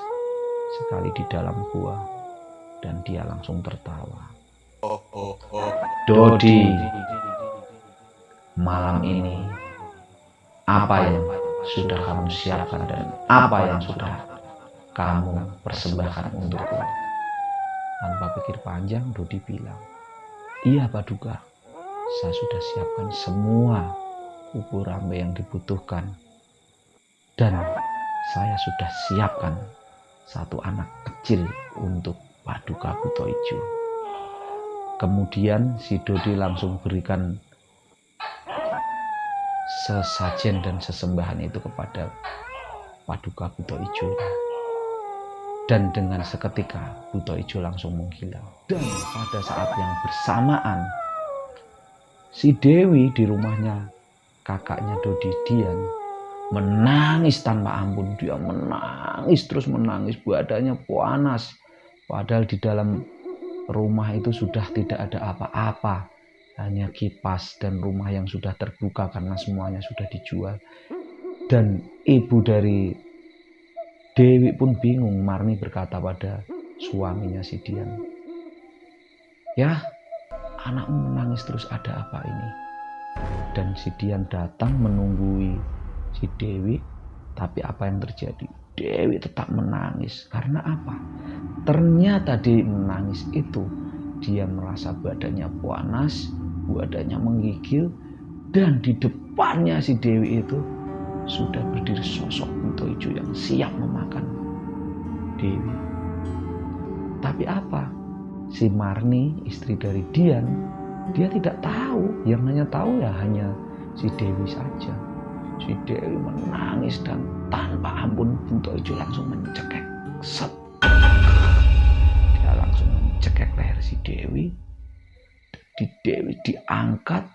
sekali di dalam gua, dan dia langsung tertawa. Dodi, malam ini apa yang sudah kamu siapkan dan apa yang sudah kamu persembahkan untukku? Tanpa pikir panjang, Dodi bilang, iya Paduka, saya sudah siapkan semua ubur rambe yang dibutuhkan, dan saya sudah siapkan satu anak kecil untuk Paduka Buto Ijo. Kemudian si Dodi langsung berikan sesajen dan sesembahan itu kepada Paduka Buto Ijo. Dan dengan seketika Buto Ijo langsung menghilang. Dan pada saat yang bersamaan, si Dewi di rumahnya kakaknya Dodi, Dian, menangis tanpa ampun. Dia menangis terus menangis, badannya panas, Padahal di dalam rumah itu sudah tidak ada apa-apa, hanya kipas dan rumah yang sudah terbuka karena semuanya sudah dijual. Dan ibu dari Dewi pun bingung. Marni berkata pada suaminya si Dian, "Ya, anakmu menangis terus, ada apa ini?" Dan si Dian datang menunggui si Dewi, tapi apa yang terjadi? Dewi tetap menangis. Karena apa? Ternyata Dewi menangis itu, dia merasa badannya panas, badannya menggigil, dan di depannya si Dewi itu sudah berdiri sosok Buto Ijo yang siap memakan Dewi. Tapi apa? Si Marni, istri dari Dian, dia tidak tahu. Yang hanya tahu ya hanya si Dewi saja. Si Dewi menangis dan tanpa ampun Buto Ijo langsung mencekek. Set. Dia langsung mencekek leher si Dewi. Dewi diangkat,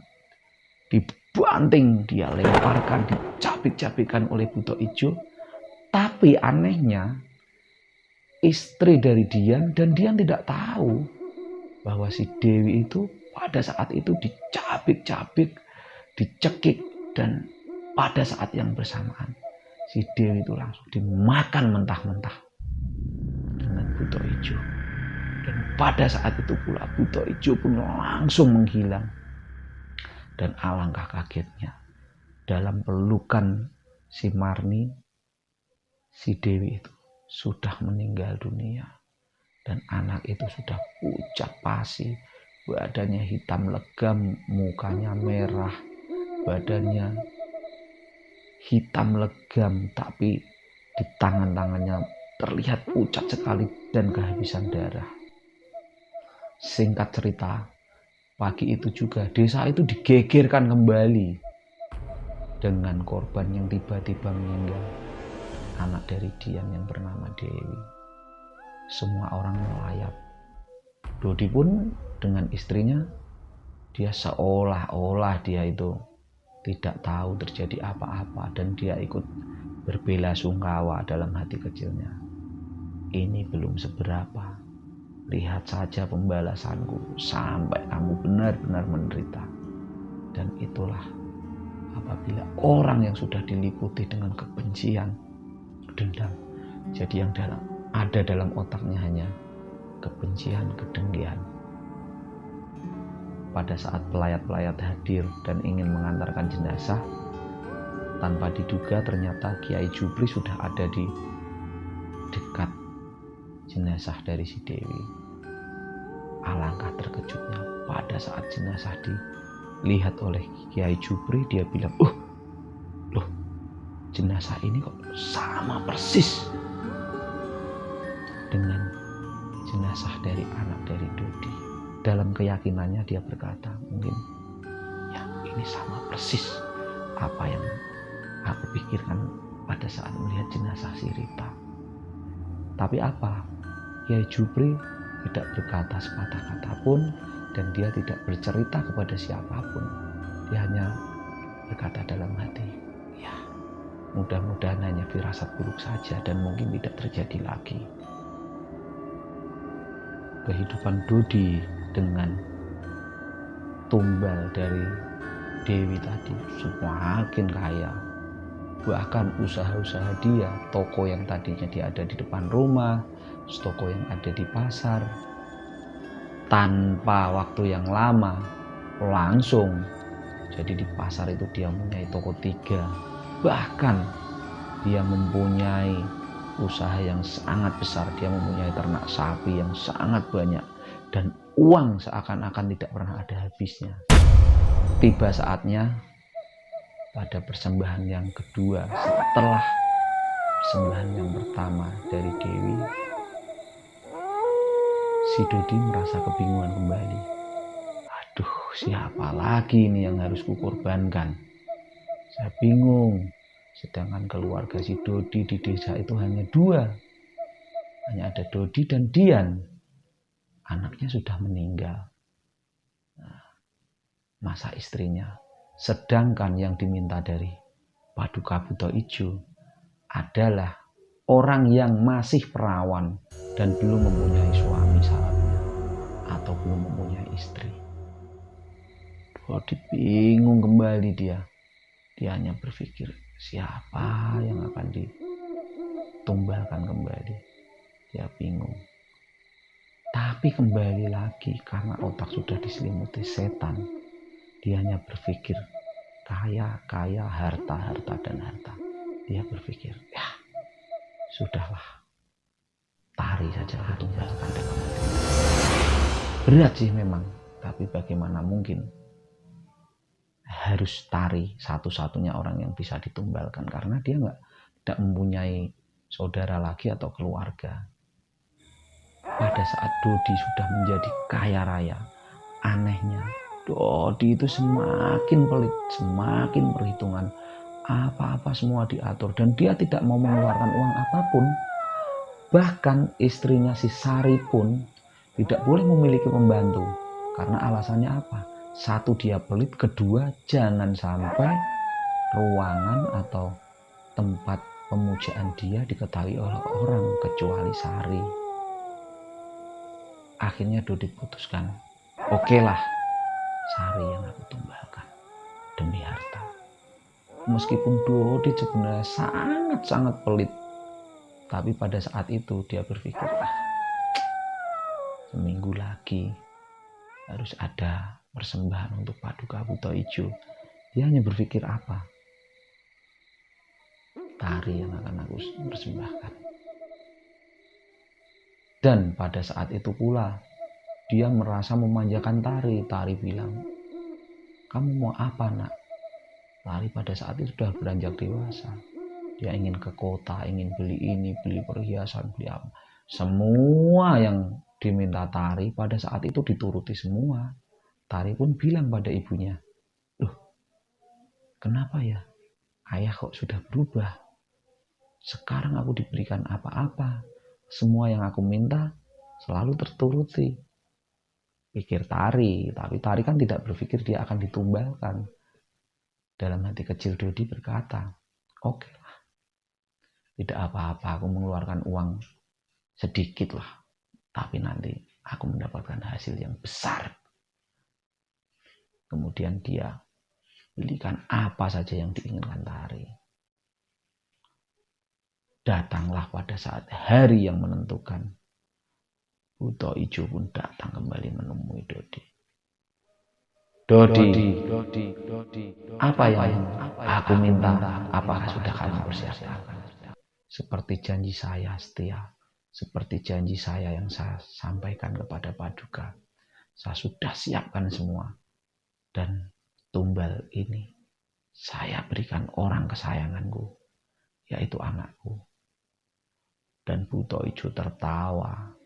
dibanting, dia lemparkan, dicapik-capikan oleh Buto Ijo. Tapi anehnya istri dari Dian dan Dian tidak tahu bahwa si Dewi itu pada saat itu dicapik-capik, dicekik, dan pada saat yang bersamaan si Dewi itu langsung dimakan mentah-mentah dengan Buto Ijo. Dan pada saat itu pula Buto Ijo pun langsung menghilang. Dan alangkah kagetnya, dalam pelukan si Marni, si Dewi itu sudah meninggal dunia. Dan anak itu sudah pucat pasi, badannya hitam legam, mukanya merah, badannya hitam legam, tapi di tangan-tangannya terlihat pucat sekali dan kehabisan darah. Singkat cerita, pagi itu juga desa itu digegerkan kembali dengan korban yang tiba-tiba meninggal, anak dari Dian yang bernama Dewi. Semua orang melayap. Dodi pun dengan istrinya, dia seolah-olah dia itu tidak tahu terjadi apa-apa dan dia ikut berbela-sungkawa dalam hati kecilnya. Ini belum seberapa. Lihat saja pembalasanku sampai kamu benar-benar menderita. Dan itulah apabila orang yang sudah diliputi dengan kebencian, dendam, jadi yang ada dalam otaknya hanya kebencian, kedengkian. Pada saat pelayat-pelayat hadir dan ingin mengantarkan jenazah, tanpa diduga ternyata Kiai Jupri sudah ada di dekat jenazah dari si Dewi. Alangkah terkejutnya pada saat jenazah dilihat oleh Kiai Jupri, dia bilang, loh, jenazah ini kok sama persis dengan jenazah dari anak dari Dodi. Dalam keyakinannya dia berkata, mungkin ya ini sama persis apa yang aku pikirkan pada saat melihat jenazah si Rita. Tapi apa? Kiai Jupri tidak berkata sepatah kata pun dan dia tidak bercerita kepada siapapun. Dia hanya berkata dalam hati, ya mudah-mudahan hanya firasat buruk saja dan mungkin tidak terjadi lagi. Kehidupan Dodi dengan tumbal dari Dewi tadi semakin kaya. Bahkan usaha-usaha dia, toko yang tadinya dia ada di depan rumah, toko yang ada di pasar, tanpa waktu yang lama langsung jadi di pasar itu dia mempunyai toko 3. Bahkan dia mempunyai usaha yang sangat besar, dia mempunyai ternak sapi yang sangat banyak dan uang seakan-akan tidak pernah ada habisnya. Tiba saatnya pada persembahan yang kedua setelah persembahan yang pertama dari Dewi, si Dodi merasa kebingungan kembali. Aduh, siapa lagi ini yang harus kukorbankan? Saya bingung. Sedangkan keluarga si Dodi di desa itu hanya 2. Hanya ada Dodi dan Dian. Anaknya sudah meninggal. Masa istrinya. Sedangkan yang diminta dari Paduka Buto Ijo adalah orang yang masih perawan dan belum mempunyai suami syaratnya atau belum mempunyai istri. Dodit bingung kembali dia. Dia hanya berpikir, siapa yang akan ditumbalkan kembali. Dia bingung. Tapi kembali lagi karena otak sudah diselimuti setan. Dia hanya berpikir kaya, harta, dan harta. Dia berpikir, ya sudahlah, tari saja aku tumbalkan dalam hati. Berat sih memang, tapi bagaimana mungkin harus tari satu-satunya orang yang bisa ditumbalkan karena dia tidak mempunyai saudara lagi atau keluarga. Pada saat Dodi sudah menjadi kaya raya, anehnya Dodi itu semakin pelit, semakin perhitungan, apa-apa semua diatur dan dia tidak mau mengeluarkan uang apapun. Bahkan istrinya si Sari pun tidak boleh memiliki pembantu karena alasannya apa? Satu, dia pelit. Kedua, jangan sampai ruangan atau tempat pemujaan dia diketahui oleh orang kecuali Sari. Akhirnya Dodi putuskan, oke lah, Sari yang aku tumbalkan demi harta. Meskipun Dodi sebenarnya sangat-sangat pelit, tapi pada saat itu dia berpikir, seminggu lagi harus ada persembahan untuk Paduka Buto Ijo. Dia hanya berpikir apa? Tari yang akan aku persembahkan. Dan pada saat itu pula dia merasa memanjakan Tari. Tari bilang, kamu mau apa nak? Tari pada saat itu sudah beranjak dewasa. Dia ingin ke kota, ingin beli ini, beli perhiasan, beli apa. Semua yang diminta Tari pada saat itu dituruti semua. Tari pun bilang pada ibunya, loh kenapa ya? Ayah kok sudah berubah? Sekarang aku diberikan apa-apa. Semua yang aku minta selalu terturuti. Pikir Tari, tapi Tari kan tidak berpikir dia akan ditumbalkan. Dalam hati kecil Dodi berkata, oke lah, tidak apa-apa aku mengeluarkan uang sedikit lah, tapi nanti aku mendapatkan hasil yang besar. Kemudian dia belikan apa saja yang diinginkan Tari. Datanglah pada saat hari yang menentukan. Buto Ijo pun datang kembali menemui Dodi. Dodi, apa yang aku minta, apakah sudah kamu persiapkan? Seperti janji saya setia, seperti janji saya yang saya sampaikan kepada Paduka. Saya sudah siapkan semua. Dan tumbal ini saya berikan orang kesayanganku, yaitu anakku. Dan Buto Ijo tertawa.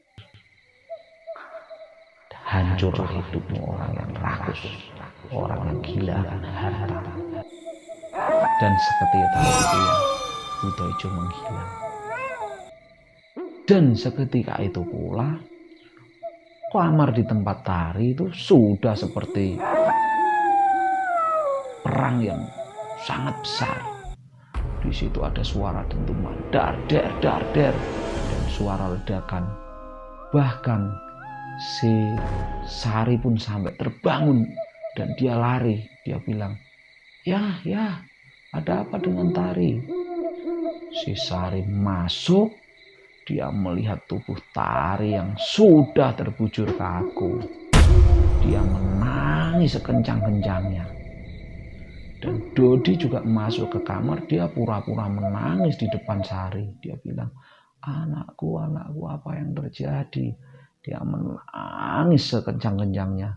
Hancurlah hidupmu orang yang rakus, orang yang gila akan harta. Dan seketika itu Buto Ijo menghilang. Dan seketika itu pula kamar di tempat Tari itu sudah seperti perang yang sangat besar. Di situ ada suara dentuman, dar der, dan suara ledakan. Bahkan si Sari pun sampai terbangun dan dia lari. Dia bilang, ya, ada apa dengan Tari? Si Sari masuk, dia melihat tubuh Tari yang sudah terbujur kaku. Dia menangis sekencang-kencangnya. Dan Dodi juga masuk ke kamar, dia pura-pura menangis di depan Sari. Dia bilang, anakku, apa yang terjadi? Dia menangis sekencang-kencangnya.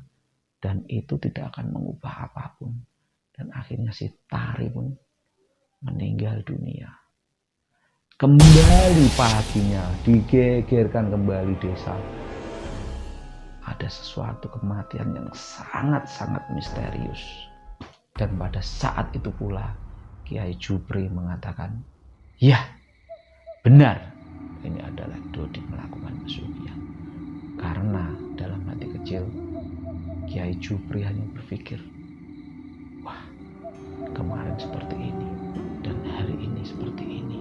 Dan itu tidak akan mengubah apapun. Dan akhirnya si Tari pun meninggal dunia. Kembali paginya, digegerkan kembali desa. Ada sesuatu kematian yang sangat-sangat misterius. Dan pada saat itu pula Kiai Jupri mengatakan, ya benar, ini adalah Dodi melakukan pesugihan. Karena dalam hati kecil Kiai Jupri hanya berpikir, wah, kemarin seperti ini dan hari ini seperti ini,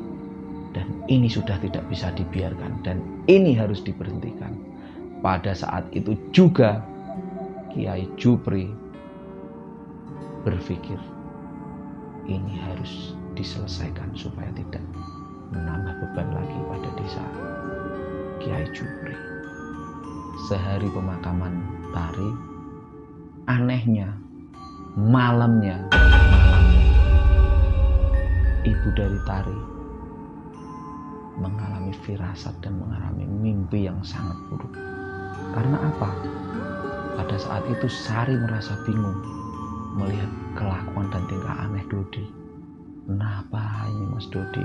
dan Ini sudah tidak bisa dibiarkan dan ini harus diberhentikan. Pada saat itu juga Kiai Jupri berpikir ini harus diselesaikan supaya tidak menambah beban lagi pada desa Kiai Jupri. Sehari pemakaman Tari, anehnya malamnya ibu dari Tari mengalami firasat dan mengalami mimpi yang sangat buruk. Karena apa? Pada saat itu Sari merasa bingung melihat kelakuan dan tingkah aneh Dodi. Kenapa ini Mas Dodi?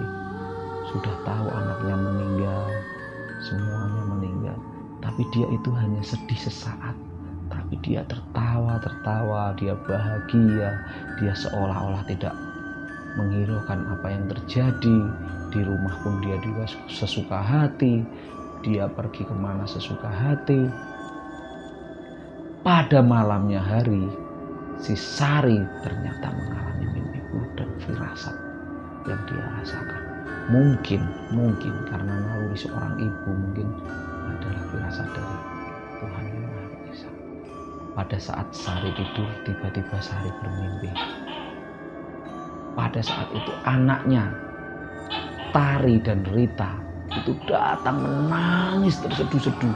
Sudah tahu anaknya meninggal, semuanya meninggal, tapi dia itu hanya sedih sesaat. Tapi dia tertawa, dia bahagia, dia seolah-olah tidak menghiraukan apa yang terjadi. Di rumah pun dia juga sesuka hati, dia pergi kemana sesuka hati. Pada malamnya hari, si Sari ternyata mengalami mimpi buruk dan firasat yang dia rasakan. Mungkin karena naluri seorang ibu mungkin adalah firasat dari Tuhan Yang Maha Esa. Pada saat Sari tidur, tiba-tiba Sari bermimpi. Pada saat itu anaknya Tari dan Rita itu datang menangis terseduh-seduh.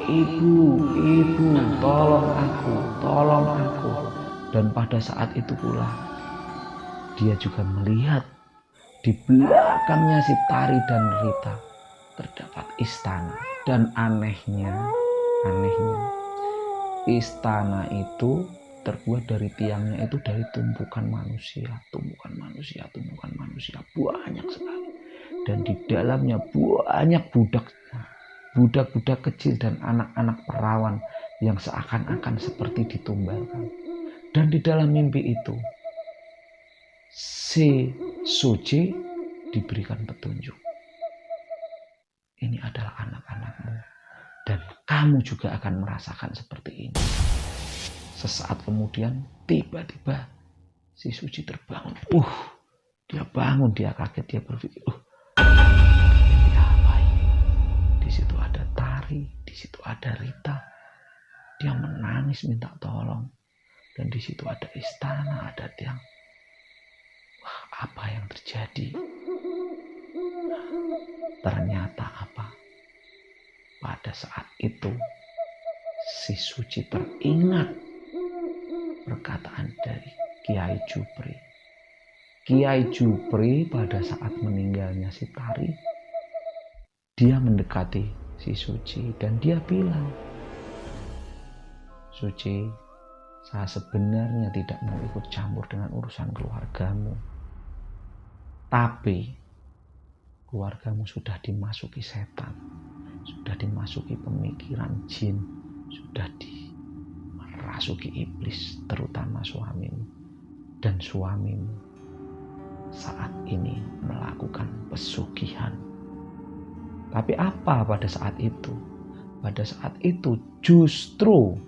Ibu, tolong aku. Dan pada saat itu pula dia juga melihat di belakangnya si Tari dan Rita terdapat istana. Dan anehnya istana itu terbuat dari tiangnya itu dari tumpukan manusia banyak sekali. Dan di dalamnya banyak budak-budak kecil dan anak-anak perawan yang seakan-akan seperti ditumbalkan. Dan di dalam mimpi itu si Suci diberikan petunjuk. Ini adalah anak-anakmu dan kamu juga akan merasakan seperti ini. Sesaat kemudian tiba-tiba si Suci terbangun. Dia bangun, dia kaget, dia berpikir, mimpi apa ini? Di situ ada Tari, di situ ada Rita. Dia menangis minta tolong. Dan di situ ada istana, ada tiang. Apa yang terjadi? Ternyata apa? Pada saat itu si Suci teringat perkataan dari Kiai Jupri. Kiai Jupri pada saat meninggalnya si Tari, dia mendekati si Suci dan dia bilang, Suci, saya sebenarnya tidak mau ikut campur dengan urusan keluargamu. Tapi keluargamu sudah dimasuki setan, sudah dimasuki pemikiran jin, sudah dirasuki iblis, terutama suamimu. Dan suamimu saat ini melakukan pesugihan. Tapi apa pada saat itu? Pada saat itu justru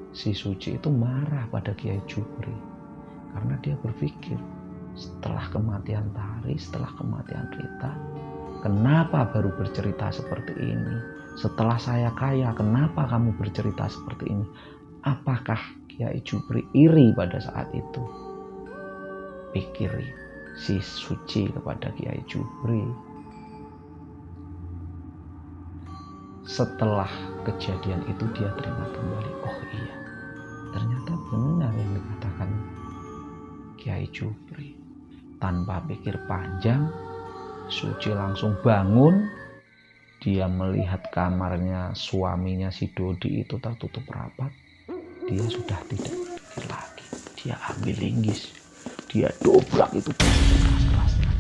si Suci itu marah pada Kiai Jupri. Karena dia berpikir, setelah kematian Tari, setelah kematian Rita, kenapa baru bercerita seperti ini? Setelah saya kaya, kenapa kamu bercerita seperti ini? Apakah Kiai Jupri iri pada saat itu? Pikir si Suci kepada Kiai Jupri. Setelah kejadian itu dia teringat kembali, oh iya, ternyata benar yang dikatakan Kiai Jupri. Tanpa pikir panjang, Suci langsung bangun. Dia melihat kamarnya suaminya si Dodi itu tertutup rapat. Dia sudah tidak berpikir lagi. Dia ambil linggis, dia dobrak itu keras-kerasnya.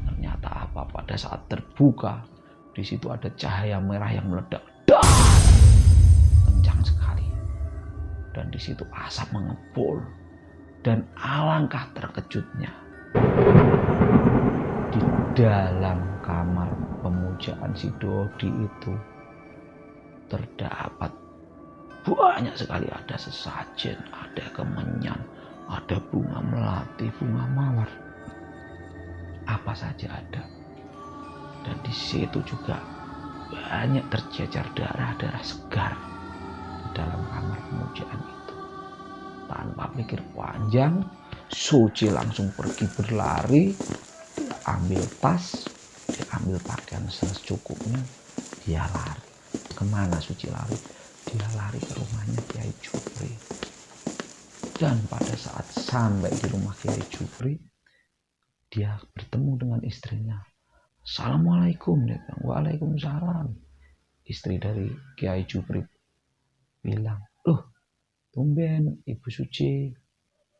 Ternyata apa? Pada saat terbuka, di situ ada cahaya merah yang meledak. Kencang sekali. Dan di situ asap mengepul. Dan alangkah terkejutnya, di dalam kamar pemujaan si Dodi itu terdapat banyak sekali, ada sesajen, ada kemenyan, ada bunga melati, bunga mawar, apa saja ada. Dan di situ juga banyak tercecer darah-darah segar di dalam kamar pemujaan itu. Tanpa pikir panjang, Suci langsung pergi berlari, dia ambil tas, dia ambil pakaian secukupnya, dia lari. Kemana Suci lari? Dia lari ke rumahnya Kiai Jupri. Dan pada saat sampai di rumah Kiai Jupri, dia bertemu dengan istrinya. Assalamualaikum, dia bilang. Waalaikumsalam. Istri dari Kiai Jupri bilang, loh, tumben Ibu Suci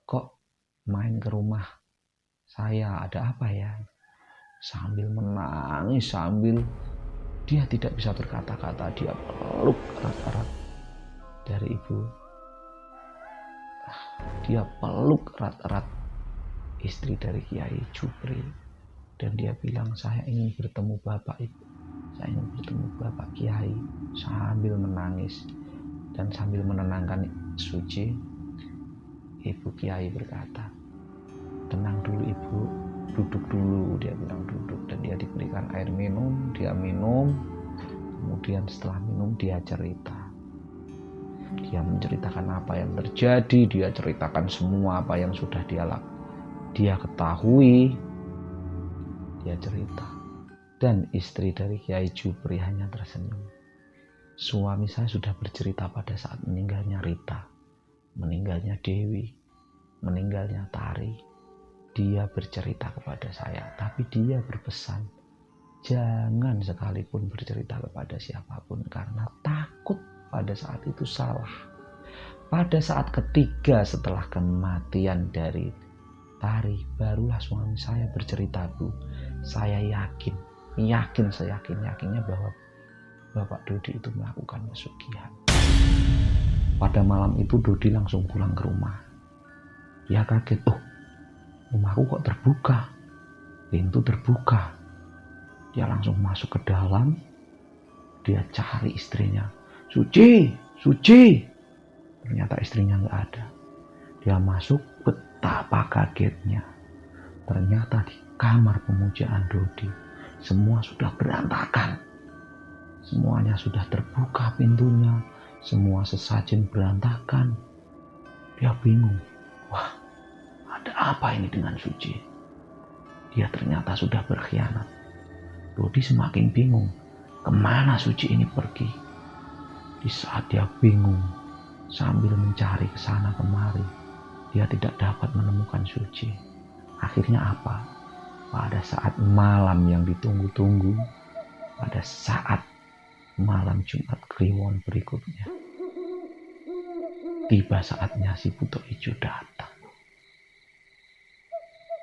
kok main ke rumah saya, ada apa ya? Sambil menangis, sambil dia tidak bisa berkata-kata, dia peluk erat-erat dari ibu. Dia peluk erat-erat istri dari Kiai Jupri. Dan dia bilang, saya ingin bertemu Bapak Ibu. Saya ingin bertemu Bapak Kiai. Sambil menangis dan sambil menenangkan Suci, Ibu Kiai berkata, tenang dulu Ibu, duduk dulu. Dia bilang duduk, dan dia diberikan air minum, dia minum. Kemudian setelah minum dia cerita. Dia menceritakan apa yang terjadi, dia ceritakan semua apa yang sudah dia ketahui. Dia cerita. Dan istri dari Kiai Jupri hanya tersenyum. Suami saya sudah bercerita pada saat meninggalnya Rita, meninggalnya Dewi, meninggalnya Tari. Dia bercerita kepada saya, tapi dia berpesan, jangan sekalipun bercerita kepada siapapun karena takut pada saat itu salah. Pada saat ketiga setelah kematian dari Tari, barulah suami saya bercerita, Bu. Saya yakin seyakin-yakinnya bahwa Bapak Dodi itu melakukan pesugihan. Pada malam itu Dodi langsung pulang ke rumah. Dia kaget, rumahku kok terbuka, pintu terbuka. Dia langsung masuk ke dalam, dia cari istrinya. Suci. Ternyata istrinya nggak ada. Dia masuk, betapa kagetnya. Ternyata di kamar pemujaan Dodi, semua sudah berantakan. Semuanya sudah terbuka pintunya, semua sesajen berantakan. Dia bingung, wah, ada apa ini dengan Suci? Dia ternyata sudah berkhianat. Dodi semakin bingung, kemana Suci ini pergi? Di saat dia bingung, sambil mencari ke sana kemari, dia tidak dapat menemukan Suci. Akhirnya apa? Pada saat malam yang ditunggu-tunggu, pada saat malam Jumat Kliwon berikutnya, tiba saatnya si Buto Ijo datang.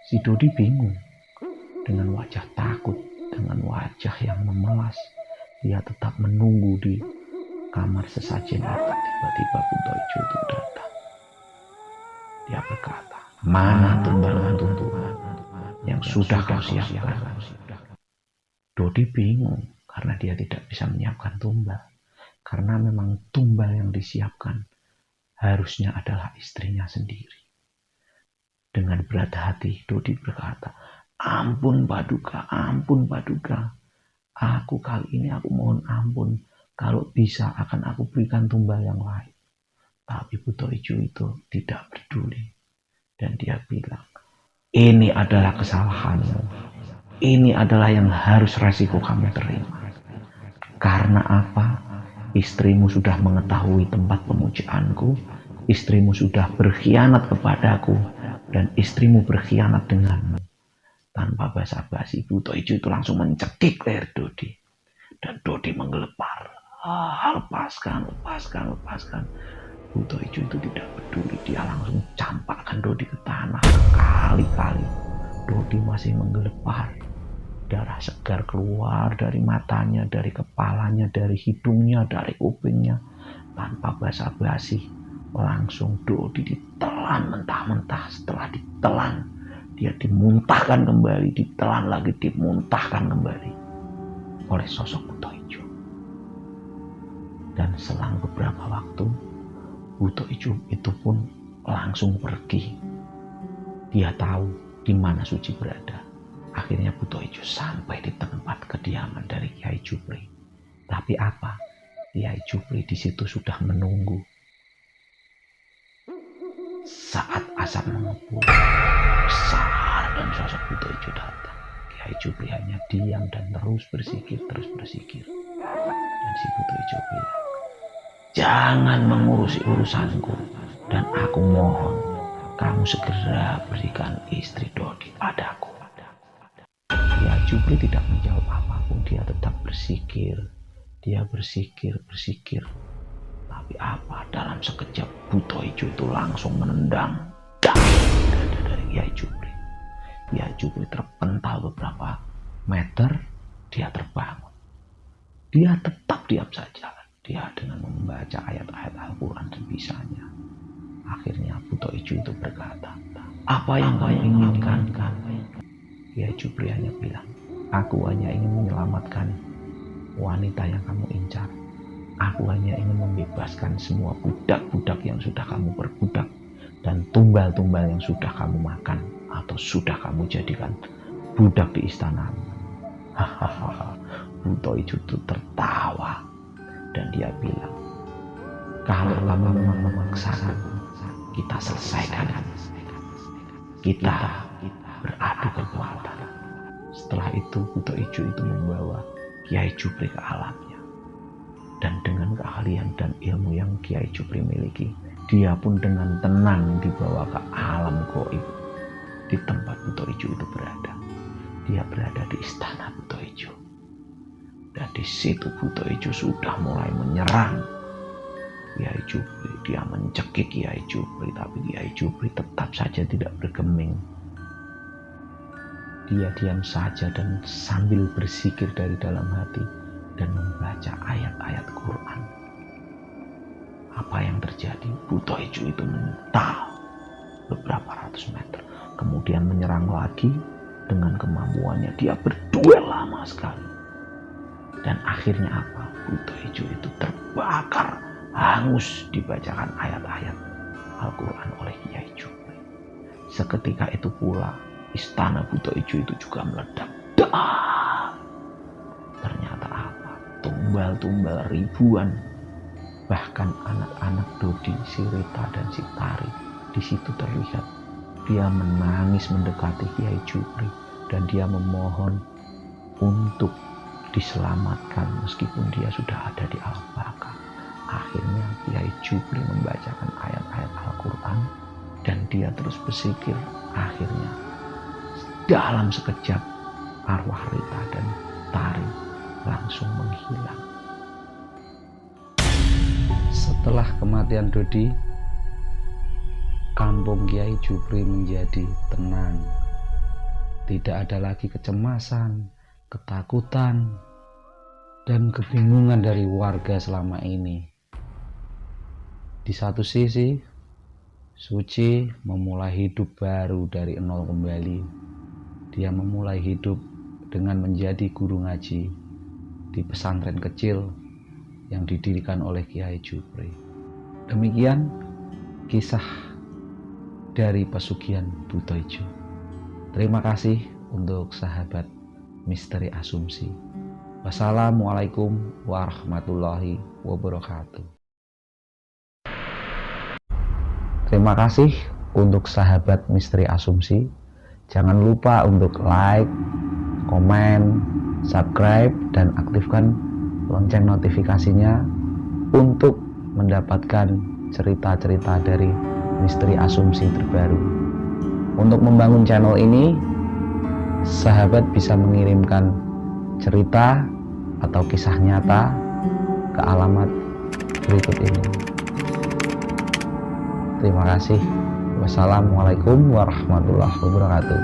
Si Dodi bingung, dengan wajah takut, dengan wajah yang memelas. Dia tetap menunggu di kamar sesajen itu. Tiba-tiba Buto Ijo itu datang. Dia berkata, mana tumbalan Tuhan yang sudah kau siapkan? Dodi bingung karena dia tidak bisa menyiapkan tumbal. Karena memang tumbal yang disiapkan harusnya adalah istrinya sendiri. Dengan berat hati Dodi berkata, ampun Paduka. Aku kali ini aku mohon ampun. Kalau bisa akan aku berikan tumbal yang lain. Tapi Buto Ijo itu tidak peduli. Dan dia bilang, ini adalah kesalahanmu. Ini adalah yang harus resiko kamu terima. Karena apa? Istrimu sudah mengetahui tempat pemujaanku. Istrimu sudah berkhianat kepadaku. Dan istrimu berkhianat denganmu. Tanpa basa-basi, Buto Ijo itu langsung mencekik leher Dodi. Dan Dodi menggelepar. Lepaskan. Buto Ijo itu tidak peduli. Dia langsung campakkan Dodi ke tanah berkali-kali. Dodi masih menggelepar. Darah segar keluar dari matanya, dari kepalanya, dari hidungnya, dari kupingnya. Tanpa basa-basi, langsung Dodi ditelan mentah-mentah. Setelah ditelan, dia dimuntahkan kembali, ditelan lagi, dimuntahkan kembali oleh sosok Buto Ijo. Dan selang beberapa waktu, Buto Ijo itu pun langsung pergi Dia tahu di mana Suci berada. Akhirnya Buto Ijo sampai di tempat kediaman dari Kiai Jupri. Tapi apa? Kiai Jupri di situ sudah menunggu. Saat azan mengepul, besar dan sosok Buto Ijo datang. Kiai Jupri hanya diam dan terus bersikir. Dan si Buto Ijo bilang, "Jangan mengurusi urusanku, dan aku mohon kamu segera berikan istri Dodi padaku." Kiai Jupri tidak menjawab apapun, dia tetap bersikir. Dia bersikir. Tapi apa? Dalam sekejap Buto Ijo itu langsung menendang dada dari Kiai Jupri. Kiai Jupri terpental beberapa meter, dia terbangun. Dia tetap diam saja. Dia dengan membaca ayat-ayat Al-Quran sebisanya. Akhirnya Buto Ijo itu berkata, "Apa yang kamu inginkan?" Kiai Jupri hanya bilang, "Aku hanya ingin menyelamatkan wanita yang kamu incar. Aku hanya ingin membebaskan semua budak-budak yang sudah kamu perbudak dan tumbal-tumbal yang sudah kamu makan atau sudah kamu jadikan budak di istanamu." Hahaha. Buto Ijo itu tertawa dan dia bilang, "Kalau kamu memang memaksakan, kita selesaikan. Kita beradu kekuatan." Setelah itu Buto Ijo itu membawa Kiai Jupri ke alamnya. Dan dengan keahlian dan ilmu yang Kiai Jupri miliki, dia pun dengan tenang dibawa ke alam gaib di tempat Buto Ijo itu berada. Dia berada di istana Buto Ijo. Dan di situ Buto Ijo sudah mulai menyerang Kiai Jupri. Dia mencekik Kiai Jupri, tapi Kiai Jupri tetap saja tidak bergeming. Dia diam saja dan sambil bersikir dari dalam hati dan membaca ayat-ayat Quran. Apa yang terjadi? Buto Ijo itu mental beberapa ratus meter, kemudian menyerang lagi dengan kemampuannya. Dia berduel lama sekali. Dan akhirnya apa? Buto Ijo itu terbakar, hangus dibacakan ayat-ayat Al-Quran oleh Kiai Jupri. Seketika itu pula istana Buto Ijo itu juga meledak. Ternyata apa? Tumbal-tumbal ribuan, bahkan anak-anak Dodi, si Rita dan si Tari di situ terlihat. Dia menangis mendekati Kiai Jupri dan dia memohon untuk diselamatkan meskipun dia sudah ada di alam baka. Akhirnya Kiai Jupri membacakan ayat-ayat Al-Quran dan dia terus bersikir. Akhirnya dalam sekejap arwah Rita dan Tari langsung menghilang. Setelah kematian Dodi, kampung Kiai Jupri menjadi tenang. Tidak ada lagi kecemasan, ketakutan, dan kebingungan dari warga selama ini. Di satu sisi, Suci memulai hidup baru dari nol kembali. Dia memulai hidup dengan menjadi guru ngaji di pesantren kecil yang didirikan oleh Kiai Jupri. Demikian kisah dari pesugihan Buto Ijo. Terima kasih untuk sahabat Misteri Asumsi. Wassalamualaikum warahmatullahi wabarakatuh. Terima kasih untuk sahabat Misteri Asumsi. Jangan lupa untuk like, komen, subscribe, dan aktifkan lonceng notifikasinya untuk mendapatkan cerita-cerita dari Misteri Asumsi terbaru. Untuk membangun channel ini, sahabat bisa mengirimkan cerita atau kisah nyata ke alamat berikut ini. Terima kasih. Wassalamualaikum warahmatullahi wabarakatuh.